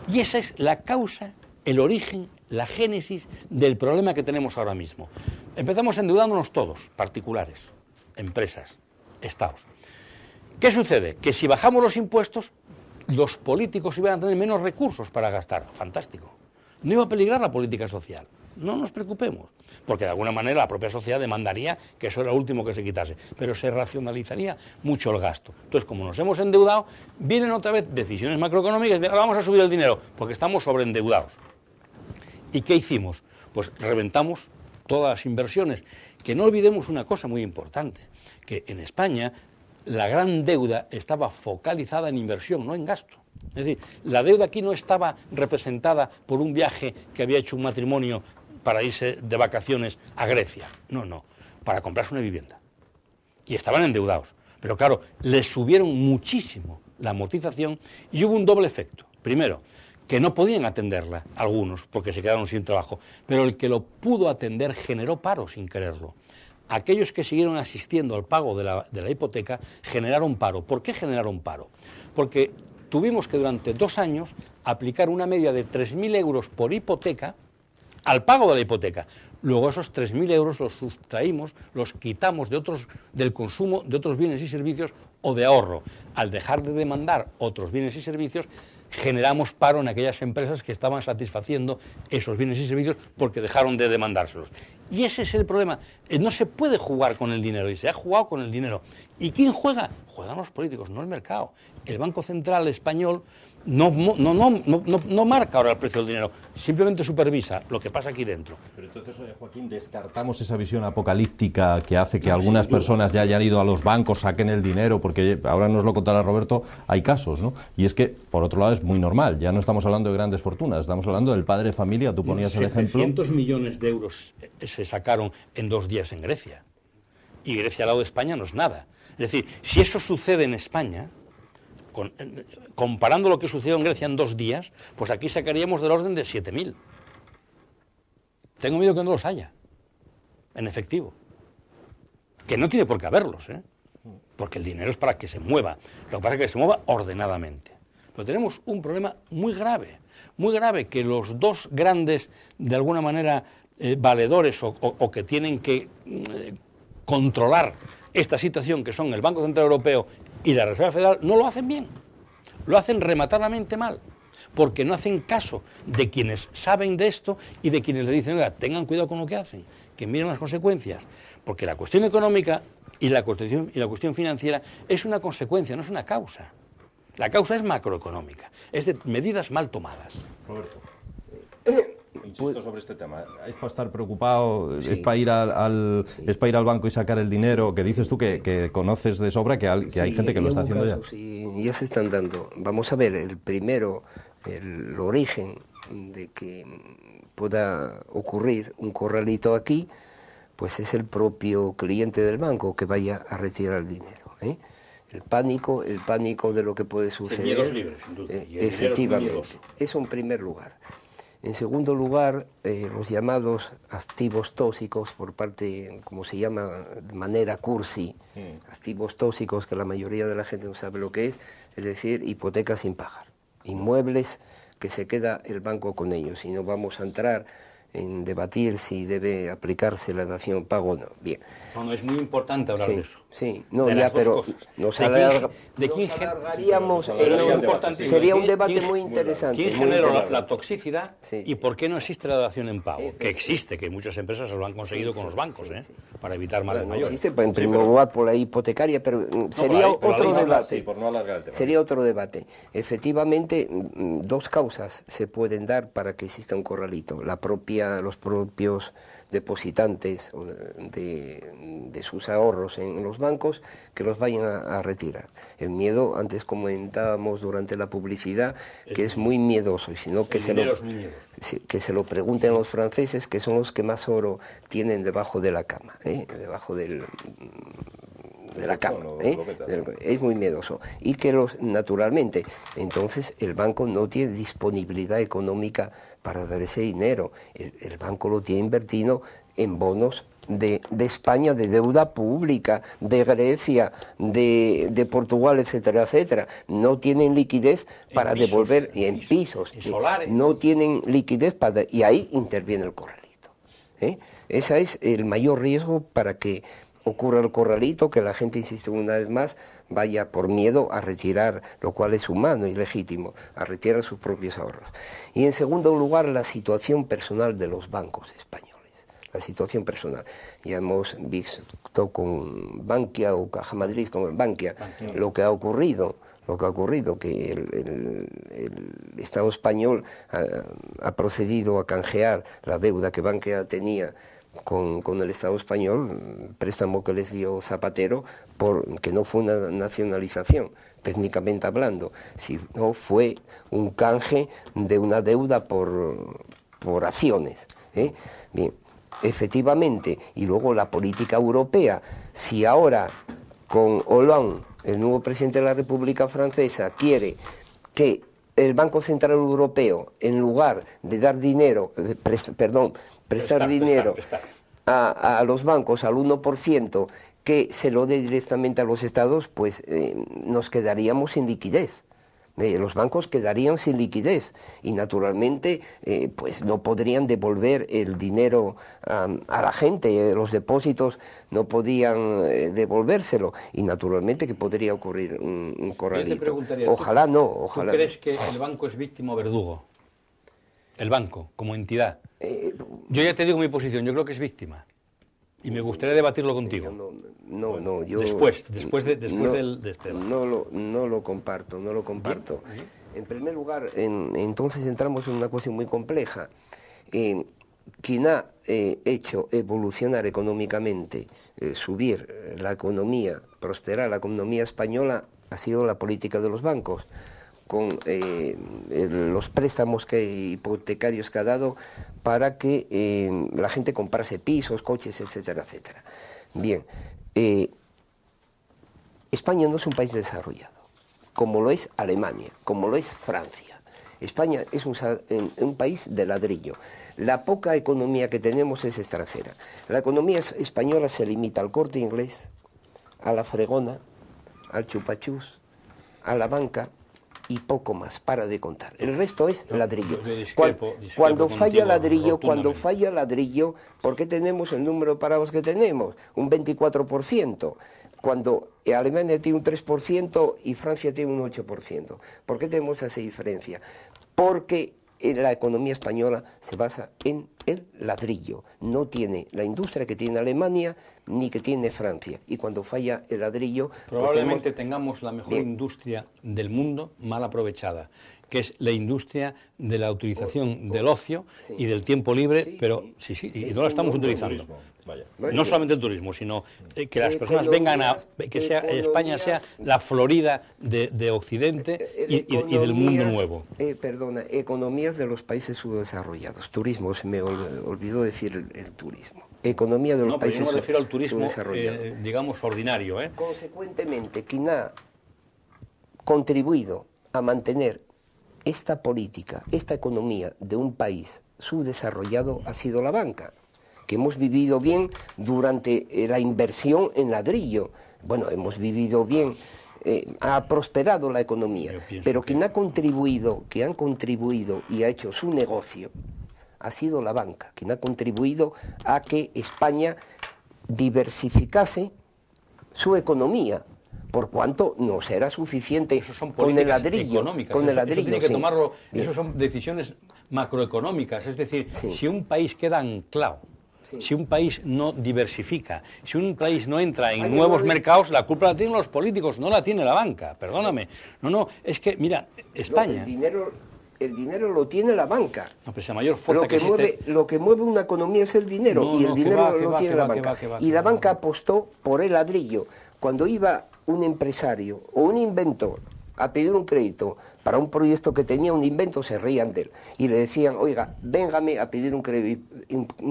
Y esa es la causa, el origen, la génesis del problema que tenemos ahora mismo. Empezamos endeudándonos todos, particulares, empresas, estados. ¿Qué sucede? Que si bajamos los impuestos, los políticos iban a tener menos recursos para gastar. Fantástico. No iba a peligrar la política social. No nos preocupemos, porque de alguna manera la propia sociedad demandaría que eso era lo último que se quitase, pero se racionalizaría mucho el gasto. Entonces, como nos hemos endeudado, vienen otra vez decisiones macroeconómicas de ahora vamos a subir el dinero, porque estamos sobreendeudados. ¿Y qué hicimos? Pues reventamos todas las inversiones. Que no olvidemos una cosa muy importante, que en España la gran deuda estaba focalizada en inversión, no en gasto. Es decir, la deuda aquí no estaba representada por un viaje que había hecho un matrimonio para irse de vacaciones a Grecia. No, para comprarse una vivienda. Y estaban endeudados. Pero claro, les subieron muchísimo la amortización y hubo un doble efecto. Primero, que no podían atenderla algunos porque se quedaron sin trabajo, pero el que lo pudo atender generó paro sin quererlo. Aquellos que siguieron asistiendo al pago de la hipoteca generaron paro. ¿Por qué generaron paro? Porque tuvimos que durante 2 años aplicar una media de 3.000 euros por hipoteca al pago de la hipoteca. Luego esos 3.000 euros los sustraímos, los quitamos del consumo de otros bienes y servicios o de ahorro. Al dejar de demandar otros bienes y servicios, generamos paro en aquellas empresas que estaban satisfaciendo esos bienes y servicios porque dejaron de demandárselos. Y ese es el problema. No se puede jugar con el dinero, y se ha jugado con el dinero. ¿Y quién juega? Juegan los políticos, no el mercado. El Banco Central español no marca ahora el precio del dinero, simplemente supervisa lo que pasa aquí dentro. Pero entonces, Joaquín, descartamos esa visión apocalíptica que hace que algunas personas ya hayan ido a los bancos, saquen el dinero, porque ahora nos lo contará Roberto, hay casos, ¿no? Y es que, por otro lado, es muy normal, ya no estamos hablando de grandes fortunas, estamos hablando del padre de familia, tú ponías el ejemplo. 700 millones de euros se sacaron en 2 días en Grecia, y Grecia al lado de España no es nada. Es decir, si eso sucede en España, comparando lo que sucedió en Grecia en 2 días, pues aquí sacaríamos del orden de 7.000. Tengo miedo que no los haya, en efectivo. Que no tiene por qué haberlos, porque el dinero es para que se mueva. Lo que pasa es que se mueva ordenadamente. Pero tenemos un problema muy grave, que los dos grandes, de alguna manera, valedores o que tienen que controlar esta situación, que son el Banco Central Europeo y la Reserva Federal, no lo hacen bien, lo hacen rematadamente mal, porque no hacen caso de quienes saben de esto y de quienes le dicen, oiga, tengan cuidado con lo que hacen, que miren las consecuencias, porque la cuestión económica y la cuestión financiera es una consecuencia, no es una causa. La causa es macroeconómica, es de medidas mal tomadas. Roberto. Insisto sobre este tema. ¿Es para estar preocupado? Sí. ¿Es para ir es para ir al banco y sacar el dinero? Que dices tú que conoces de sobra que hay gente que lo está haciendo ya. Sí, ya se están dando. Vamos a ver, el origen de que pueda ocurrir un corralito aquí, pues es el propio cliente del banco que vaya a retirar el dinero, ¿eh? El pánico de lo que puede suceder. Miedos libres, sin duda. Efectivamente. Eso en primer lugar. En segundo lugar, los llamados activos tóxicos por parte, como se llama de manera cursi, activos tóxicos que la mayoría de la gente no sabe lo que es decir, hipotecas sin pagar, inmuebles que se queda el banco con ellos, y no vamos a entrar en debatir si debe aplicarse la dación pago o no. Bien. No, es muy importante hablar de eso. Sí, no, ya, pero nos alargaríamos. Sería un debate muy interesante. ¿Quién generó la toxicidad Sí, y por qué no existe la dación en pago? Que existe, que muchas empresas lo han conseguido con los bancos, para evitar males No mayores. existe, en primer lugar, por la hipotecaria, pero sería otro debate. Sí, por no alargar el tema. Sería otro debate. Efectivamente, 2 causas se pueden dar para que exista un corralito. Los propios depositantes de sus ahorros en los bancos que los vayan a retirar. El miedo, antes comentábamos durante la publicidad, que es muy miedoso, y sino que se lo pregunten a los franceses, que son los que más oro tienen debajo de la cama, debajo de la cama, es muy miedoso, y que naturalmente, entonces el banco no tiene disponibilidad económica para dar ese dinero. El banco lo tiene invertido en bonos de España, de deuda pública, de Grecia, de Portugal, etcétera, etcétera. No tienen liquidez para devolver, y en pisos, no tienen liquidez y ahí interviene el corralito. Ese es el mayor riesgo para que ocurra el corralito, que la gente, insisto una vez más, vaya por miedo a retirar, lo cual es humano y legítimo, a retirar sus propios ahorros. Y en segundo lugar, la situación personal de los bancos españoles. La situación personal. Ya hemos visto con Bankia o Caja Madrid con Bankia lo que ha ocurrido, que el Estado español ha procedido a canjear la deuda que Bankia tenía con el Estado español, préstamo que les dio Zapatero, que no fue una nacionalización, técnicamente hablando, sino fue un canje de una deuda por acciones. Bien, efectivamente, y luego la política europea, si ahora con Hollande, el nuevo presidente de la República Francesa, quiere que el Banco Central Europeo, en lugar de dar dinero, prestar dinero a los bancos al 1%, que se lo dé directamente a los estados, pues nos quedaríamos sin liquidez. Los bancos quedarían sin liquidez y naturalmente pues no podrían devolver el dinero a la gente, los depósitos no podían devolvérselo y naturalmente que podría ocurrir un corralito. Yo te preguntaría, ojalá no, ojalá. ¿Tú crees que el banco es víctima o verdugo? El banco, como entidad. Yo ya te digo mi posición, yo creo que es víctima. Y me gustaría debatirlo contigo. Yo después de este. No lo comparto. Bien. En primer lugar, entonces entramos en una cuestión muy compleja. Quien ha hecho evolucionar económicamente, subir la economía, prosperar la economía española, ha sido la política de los bancos, con los préstamos hipotecarios que ha dado para que la gente comprase pisos, coches, etcétera, etcétera. Bien, España no es un país desarrollado, como lo es Alemania, como lo es Francia. España es un país de ladrillo. La poca economía que tenemos es extranjera. La economía española se limita al Corte Inglés, a la Fregona, al Chupachus, a la banca, y poco más, para de contar. El resto es ladrillo. Cuando falla ladrillo, ¿por qué tenemos el número de parados que tenemos? Un 24%. Cuando Alemania tiene un 3% y Francia tiene un 8%. ¿Por qué tenemos esa diferencia? Porque la economía española se basa en el ladrillo. No tiene la industria que tiene Alemania ni que tiene Francia. Y cuando falla el ladrillo... Probablemente tengamos la mejor industria del mundo mal aprovechada, que es la industria de la utilización del ocio y del tiempo libre, y no la estamos utilizando. No solamente el turismo, sino que las personas vengan que España sea la Florida de Occidente y del mundo nuevo. Economías de los países subdesarrollados. Turismo, se me olvidó decir el turismo. Economía de los países subdesarrollados. Yo no me refiero al turismo, digamos, ordinario. Consecuentemente, quien ha contribuido a mantener esta política, esta economía de un país subdesarrollado ha sido la banca, que hemos vivido bien durante la inversión en ladrillo. Bueno, hemos vivido bien, ha prosperado la economía, pero quien ha contribuido y ha hecho su negocio ha sido la banca, quien ha contribuido a que España diversificase su economía, por cuanto no será suficiente con el ladrillo. Eso son decisiones macroeconómicas, es decir, si un país queda anclado, si un país no diversifica, si un país no entra en nuevos mercados, la culpa la tienen los políticos, no la tiene la banca, perdóname. Es que, mira, España... El dinero lo tiene la banca. No, pero es la mayor fuerza lo que mueve una economía es el dinero, y el dinero lo tiene la banca. Y la banca apostó por el ladrillo. Cuando iba un empresario o un inventor a pedir un crédito para un proyecto que tenía un invento, se reían de él y le decían: oiga, véngame a pedir un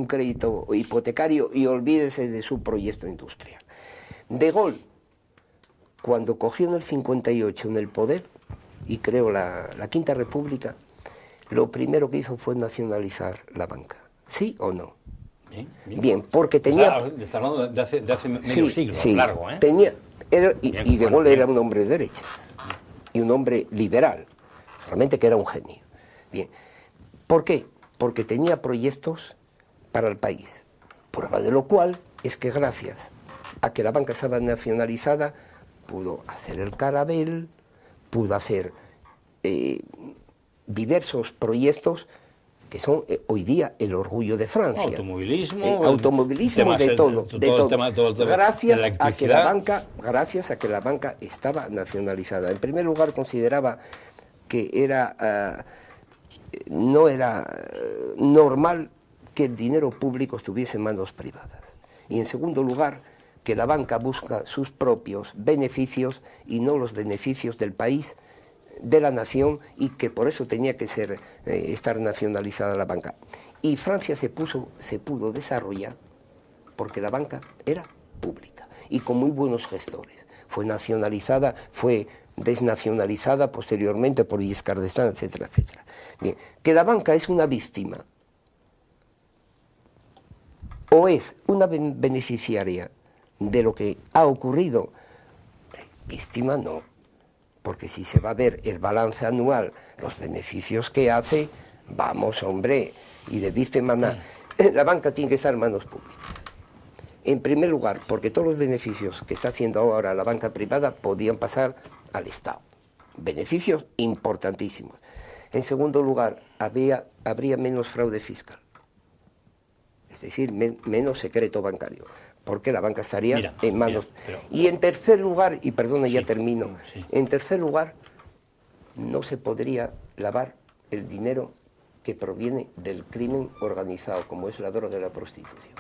crédito hipotecario y olvídese de su proyecto industrial. De Gaulle, cuando cogió en el 58 en el poder y creó la Quinta República, lo primero que hizo fue nacionalizar la banca. ¿Sí o no? Bien, porque tenía... Está hablando de hace medio siglo, largo, ¿eh? Y De Gaulle era un hombre de derechas y un hombre liberal, realmente que era un genio. Bien, ¿por qué? Porque tenía proyectos para el país. Prueba de lo cual es que gracias a que la banca estaba nacionalizada, pudo hacer el Carabel, pudo hacer diversos proyectos que son hoy día el orgullo de Francia. Automovilismo, de todo. Gracias a que la banca estaba nacionalizada. En primer lugar, consideraba que no era normal que el dinero público estuviese en manos privadas. Y en segundo lugar, que la banca busca sus propios beneficios y no los beneficios del país, de la nación, y que por eso tenía que estar nacionalizada la banca. Y Francia se pudo desarrollar porque la banca era pública y con muy buenos gestores. Fue nacionalizada, fue desnacionalizada posteriormente por Giscard d'Estaing, etcétera, etcétera. Bien, que la banca es una víctima o es una beneficiaria de lo que ha ocurrido, víctima no. porque si se va a ver el balance anual, los beneficios que hace, vamos, hombre, y le dice maná, la banca tiene que estar en manos públicas. En primer lugar, porque todos los beneficios que está haciendo ahora la banca privada podían pasar al Estado. Beneficios importantísimos. En segundo lugar, habría menos fraude fiscal. Es decir, menos secreto bancario, porque la banca estaría en manos. Y en tercer lugar, y perdona, ya termino, en tercer lugar, no se podría lavar el dinero que proviene del crimen organizado, como es la droga y la prostitución.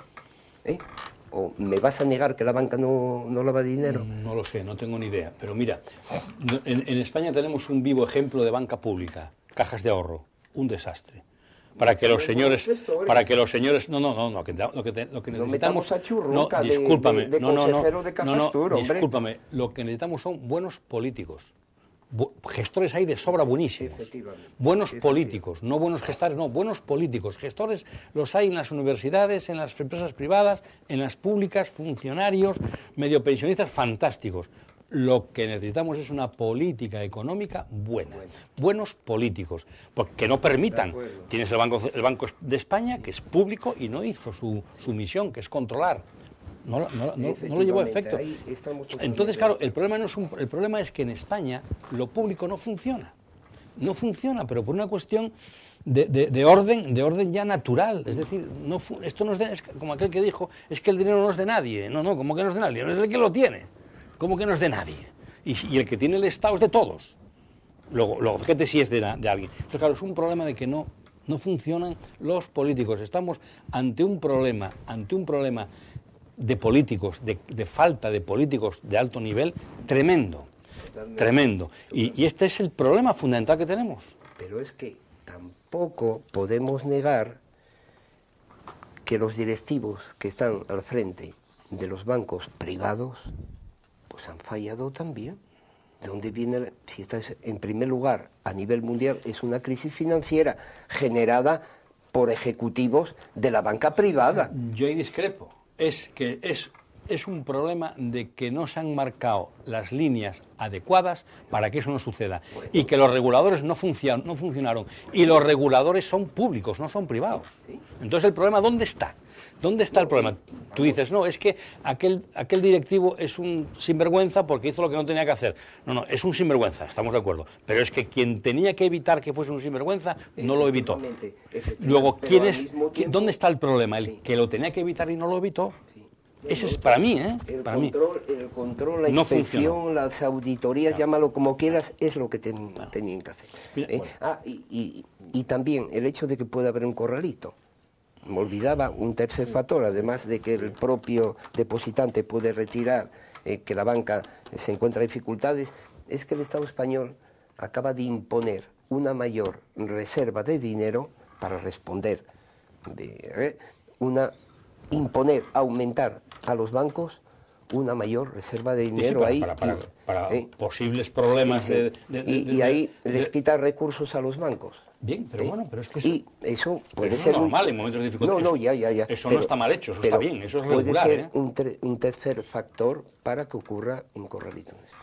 ¿O me vas a negar que la banca no lava dinero? No lo sé, no tengo ni idea. Pero mira, en España tenemos un vivo ejemplo de banca pública, cajas de ahorro, un desastre. Para que los señores, no, lo que necesitamos, discúlpame, discúlpame, lo que necesitamos son buenos políticos. Gestores hay de sobra buenísimos, buenos políticos, no buenos gestores, no, buenos políticos. Gestores los hay en las universidades, en las empresas privadas, en las públicas, funcionarios, medio pensionistas, fantásticos. Lo que necesitamos es una política económica buena, buenos políticos, porque no permitan. Tienes el Banco de España, que es público y no hizo su misión, que es controlar. No lo llevó a efecto. Entonces, claro, el problema es que en España lo público no funciona. No funciona, pero por una cuestión de orden ya natural. Es decir, esto no es como aquel que dijo, es que el dinero no es de nadie. No, como que no es de nadie, no es de quien lo tiene. ¿Cómo que no es de nadie? Y el que tiene el Estado es de todos. Luego fíjate si es de alguien. Entonces, claro, es un problema de que no funcionan los políticos. Estamos ante un problema de políticos, de falta de políticos de alto nivel, tremendo. Tremendo. Y este es el problema fundamental que tenemos. Pero es que tampoco podemos negar que los directivos que están al frente de los bancos privados pues han fallado también. ¿De dónde viene? Si estás en primer lugar a nivel mundial, es una crisis financiera generada por ejecutivos de la banca privada. Yo ahí discrepo. Es que es un problema de que no se han marcado las líneas adecuadas para que eso no suceda. Bueno. Y que los reguladores no funcionaron. Y los reguladores son públicos, no son privados. ¿Sí? Entonces, ¿el problema dónde está? ¿Dónde está el problema? Tú dices, no, es que aquel directivo es un sinvergüenza porque hizo lo que no tenía que hacer. No, es un sinvergüenza, estamos de acuerdo. Pero es que quien tenía que evitar que fuese un sinvergüenza no lo evitó. Luego, ¿dónde está el problema? El que lo tenía que evitar y no lo evitó. Ese es para mí, El control, la inspección, las auditorías, llámalo como quieras, es lo que tenían que hacer. Mira, y también el hecho de que pueda haber un corralito. Me olvidaba un tercer factor, además de que el propio depositante puede retirar, que la banca se encuentra en dificultades, es que el Estado español acaba de imponer una mayor reserva de dinero para responder, aumentar a los bancos una mayor reserva de dinero para posibles problemas. Y ahí les quita recursos a los bancos. Bien, pero bueno, pero es que y eso puede ser normal en momentos de dificultad. Ya. Eso no está mal hecho, eso está bien, eso es regular. Puede ser un tercer factor para que ocurra un corralito en España.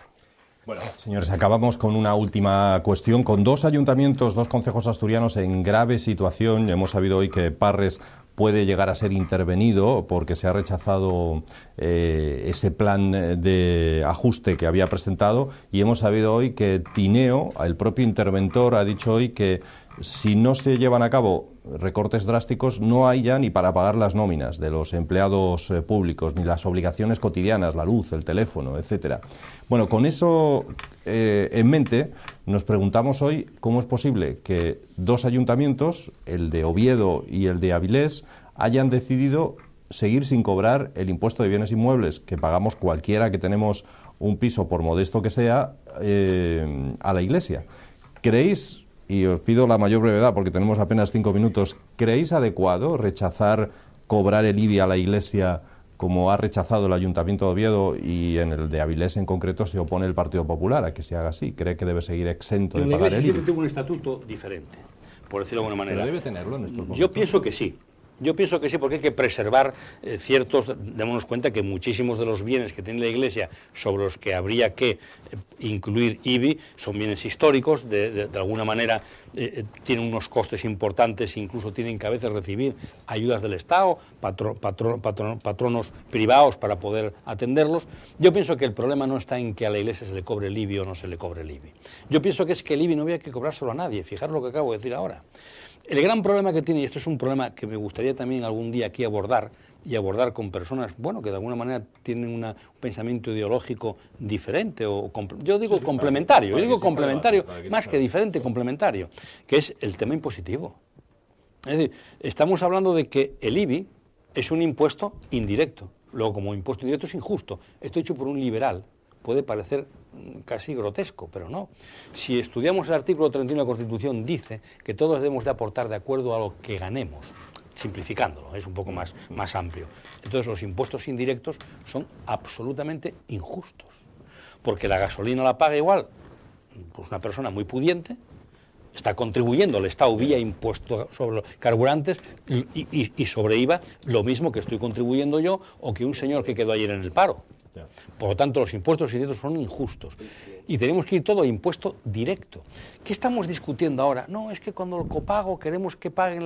Bueno, señores, acabamos con una última cuestión. Con dos ayuntamientos, dos concejos asturianos en grave situación, hemos sabido hoy que Parres puede llegar a ser intervenido porque se ha rechazado ese plan de ajuste que había presentado, y hemos sabido hoy que Tineo, el propio interventor, ha dicho hoy que si no se llevan a cabo recortes drásticos, no hay ya ni para pagar las nóminas de los empleados públicos, ni las obligaciones cotidianas, la luz, el teléfono, etcétera. Bueno, con eso en mente, nos preguntamos hoy cómo es posible que dos ayuntamientos, el de Oviedo y el de Avilés, hayan decidido seguir sin cobrar el impuesto de bienes inmuebles que pagamos cualquiera que tenemos un piso, por modesto que sea, a la Iglesia. ¿Creéis, y os pido la mayor brevedad porque tenemos apenas 5 minutos, ¿creéis adecuado rechazar cobrar el IBI a la Iglesia como ha rechazado el Ayuntamiento de Oviedo, y en el de Avilés en concreto se opone el Partido Popular a que se haga así? ¿Cree que debe seguir exento de pagar el IBI? Siempre tuvo un estatuto diferente, por decirlo de alguna manera. Pero debe tenerlo en estos momentos. Yo pienso que sí. Yo pienso que sí, porque hay que preservar ciertos, démonos cuenta que muchísimos de los bienes que tiene la Iglesia sobre los que habría que incluir IBI son bienes históricos, de alguna manera tienen unos costes importantes, incluso tienen que a veces recibir ayudas del Estado, patronos privados para poder atenderlos. Yo pienso que el problema no está en que a la Iglesia se le cobre el IBI o no se le cobre el IBI. Yo pienso que es que el IBI no había que cobrárselo a nadie, fijaros lo que acabo de decir ahora. El gran problema que tiene, y esto es un problema que me gustaría también algún día aquí abordar, y abordar con personas, bueno, que de alguna manera tienen un pensamiento ideológico diferente, o yo digo complementario, yo digo complementario, más que diferente, complementario, que es el tema impositivo. Es decir, estamos hablando de que el IBI es un impuesto indirecto, luego como impuesto indirecto es injusto, esto hecho por un liberal, puede parecer casi grotesco, pero no. Si estudiamos el artículo 31 de la Constitución, dice que todos debemos de aportar de acuerdo a lo que ganemos, simplificándolo, es un poco más amplio. Entonces los impuestos indirectos son absolutamente injustos, porque la gasolina la paga igual pues una persona muy pudiente, está contribuyendo al Estado vía impuesto sobre los carburantes y sobre IVA lo mismo que estoy contribuyendo yo o que un señor que quedó ayer en el paro. Por lo tanto, los impuestos indirectos son injustos y tenemos que ir todo a impuesto directo. ¿Qué estamos discutiendo ahora? No, es que cuando el copago queremos que paguen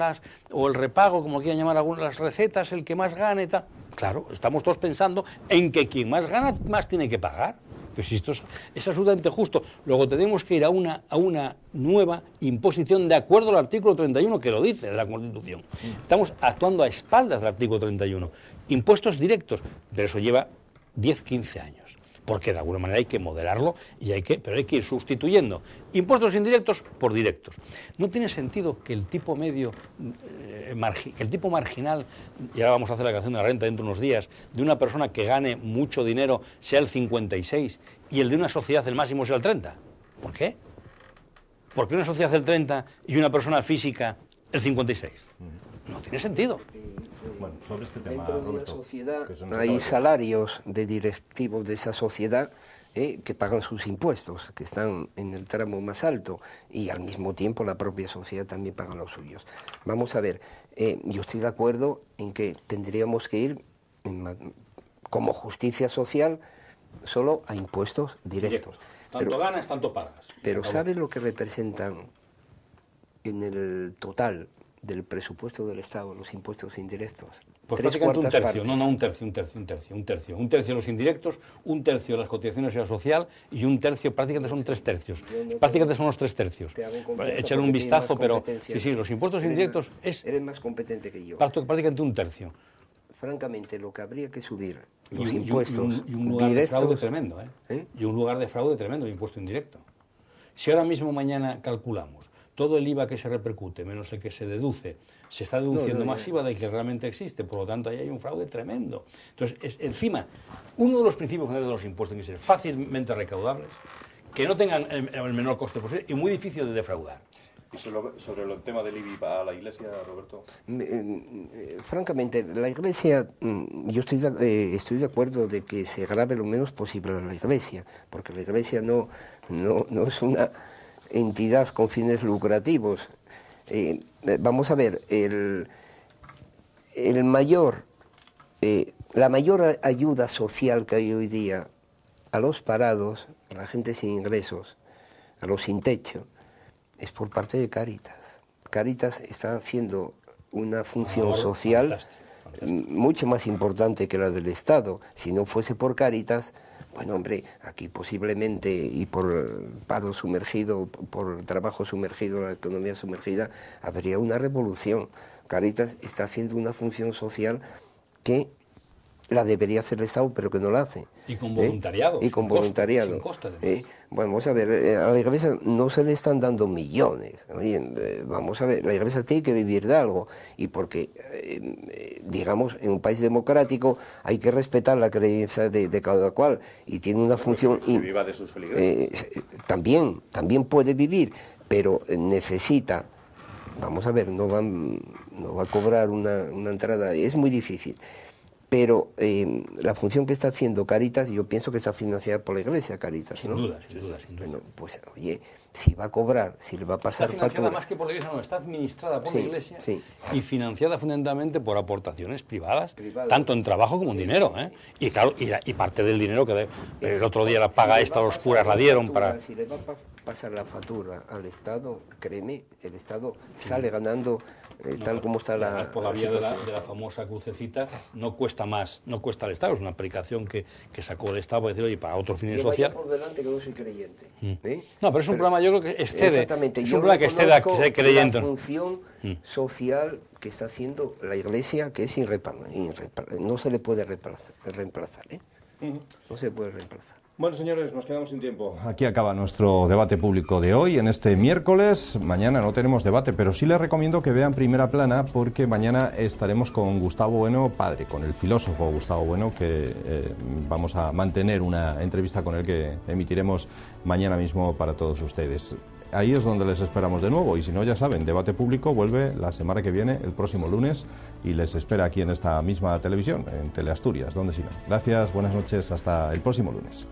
o el repago, como quieran llamar algunas, las recetas, el que más gane y tal. Claro, estamos todos pensando en que quien más gana, más tiene que pagar. Pues esto es absolutamente justo. Luego tenemos que ir a una nueva imposición de acuerdo al artículo 31, que lo dice de la Constitución. Estamos actuando a espaldas del artículo 31. Impuestos directos, pero eso lleva 10, 15 años, porque de alguna manera hay que moderarlo, pero hay que ir sustituyendo impuestos indirectos por directos. No tiene sentido que el tipo medio, que el tipo marginal, ya vamos a hacer la declaración de la renta dentro de unos días, de una persona que gane mucho dinero sea el 56 y el de una sociedad el máximo sea el 30. ¿Por qué? ¿Por qué una sociedad el 30 y una persona física el 56? No tiene sentido. Bueno, sobre este tema, dentro de una Roberto, sociedad hay salarios de directivos de esa sociedad que pagan sus impuestos, que están en el tramo más alto, y al mismo tiempo la propia sociedad también paga los suyos. Vamos a ver, yo estoy de acuerdo en que tendríamos que ir como justicia social solo a impuestos directos. Tanto ganas, tanto pagas. Pero ¿sabes lo que representan en el total del presupuesto del Estado los impuestos indirectos? Pues prácticamente un tercio, un tercio los indirectos, un tercio las cotizaciones de seguridad social y un tercio, prácticamente son 3 tercios. Prácticamente son los 3 tercios. Echarle un vistazo, pero sí, los impuestos indirectos eres más competente que yo. Prácticamente un tercio. Francamente, lo que habría que subir los impuestos y un lugar de fraude directos, tremendo, y un lugar de fraude tremendo el impuesto indirecto. Si ahora mismo mañana calculamos todo el IVA que se repercute, menos el que se deduce, se está deduciendo más IVA del que realmente existe, por lo tanto ahí hay un fraude tremendo. Entonces, encima, uno de los principios generales de los impuestos tiene que ser fácilmente recaudables, que no tengan el menor coste posible y muy difícil de defraudar. ¿Y sobre el tema del IBI a la Iglesia, Roberto? Francamente, la Iglesia, yo estoy de acuerdo de que se grave lo menos posible a la Iglesia, porque la Iglesia no es una entidad con fines lucrativos. Vamos a ver, la mayor ayuda social que hay hoy día a los parados, a la gente sin ingresos, a los sin techo, es por parte de Cáritas. Cáritas está haciendo una función social mucho más importante que la del Estado. Si no fuese por Cáritas, bueno, hombre, aquí posiblemente, y por paro sumergido, por trabajo sumergido, la economía sumergida, habría una revolución. Cáritas está haciendo una función social que la debería hacer el Estado, pero que no la hace. Y con voluntariado. Y con voluntariado. Sin coste, bueno, vamos a ver, a la Iglesia no se le están dando millones. Vamos a ver, la Iglesia tiene que vivir de algo. Y porque, digamos, en un país democrático hay que respetar la creencia de cada cual. Y tiene una función... Que viva de sus feligreses. También puede vivir, pero necesita... Vamos a ver, no va a cobrar una entrada, es muy difícil. pero la función que está haciendo Cáritas, yo pienso que está financiada por la Iglesia, Cáritas, ¿no? Sin duda, sin duda. Bueno, pues oye, si va a cobrar, si le va a pasar factura... Está financiada factura... más que por la Iglesia, no, está administrada por la Iglesia sí. y financiada fundamentalmente por aportaciones privadas, tanto en trabajo como en dinero, ¿eh? Y claro, y parte del dinero que el otro día la paga esta, los curas la dieron para... Si le va a pasar la factura al Estado, créeme, el Estado sale ganando tal como está la... Por la vía de la famosa crucecita no cuesta más, no cuesta al Estado, es una aplicación que sacó el Estado para decir, oye, para otros fines sociales... por delante que no soy creyente. No, pero es un programa, yo creo que excede. Exactamente. Es un programa que excede a que sea creyente. La función social que está haciendo la Iglesia, que es no se le puede reemplazar, ¿eh? No se puede reemplazar. Bueno, señores, nos quedamos sin tiempo. Aquí acaba nuestro debate público de hoy, en este miércoles. Mañana no tenemos debate, pero sí les recomiendo que vean Primera Plana, porque mañana estaremos con Gustavo Bueno, padre, con el filósofo Gustavo Bueno, que vamos a mantener una entrevista con él que emitiremos mañana mismo para todos ustedes. Ahí es donde les esperamos de nuevo, y si no, ya saben, Debate Público vuelve la semana que viene, el próximo lunes, y les espera aquí en esta misma televisión, en Teleasturias, donde si no. Gracias, buenas noches, hasta el próximo lunes.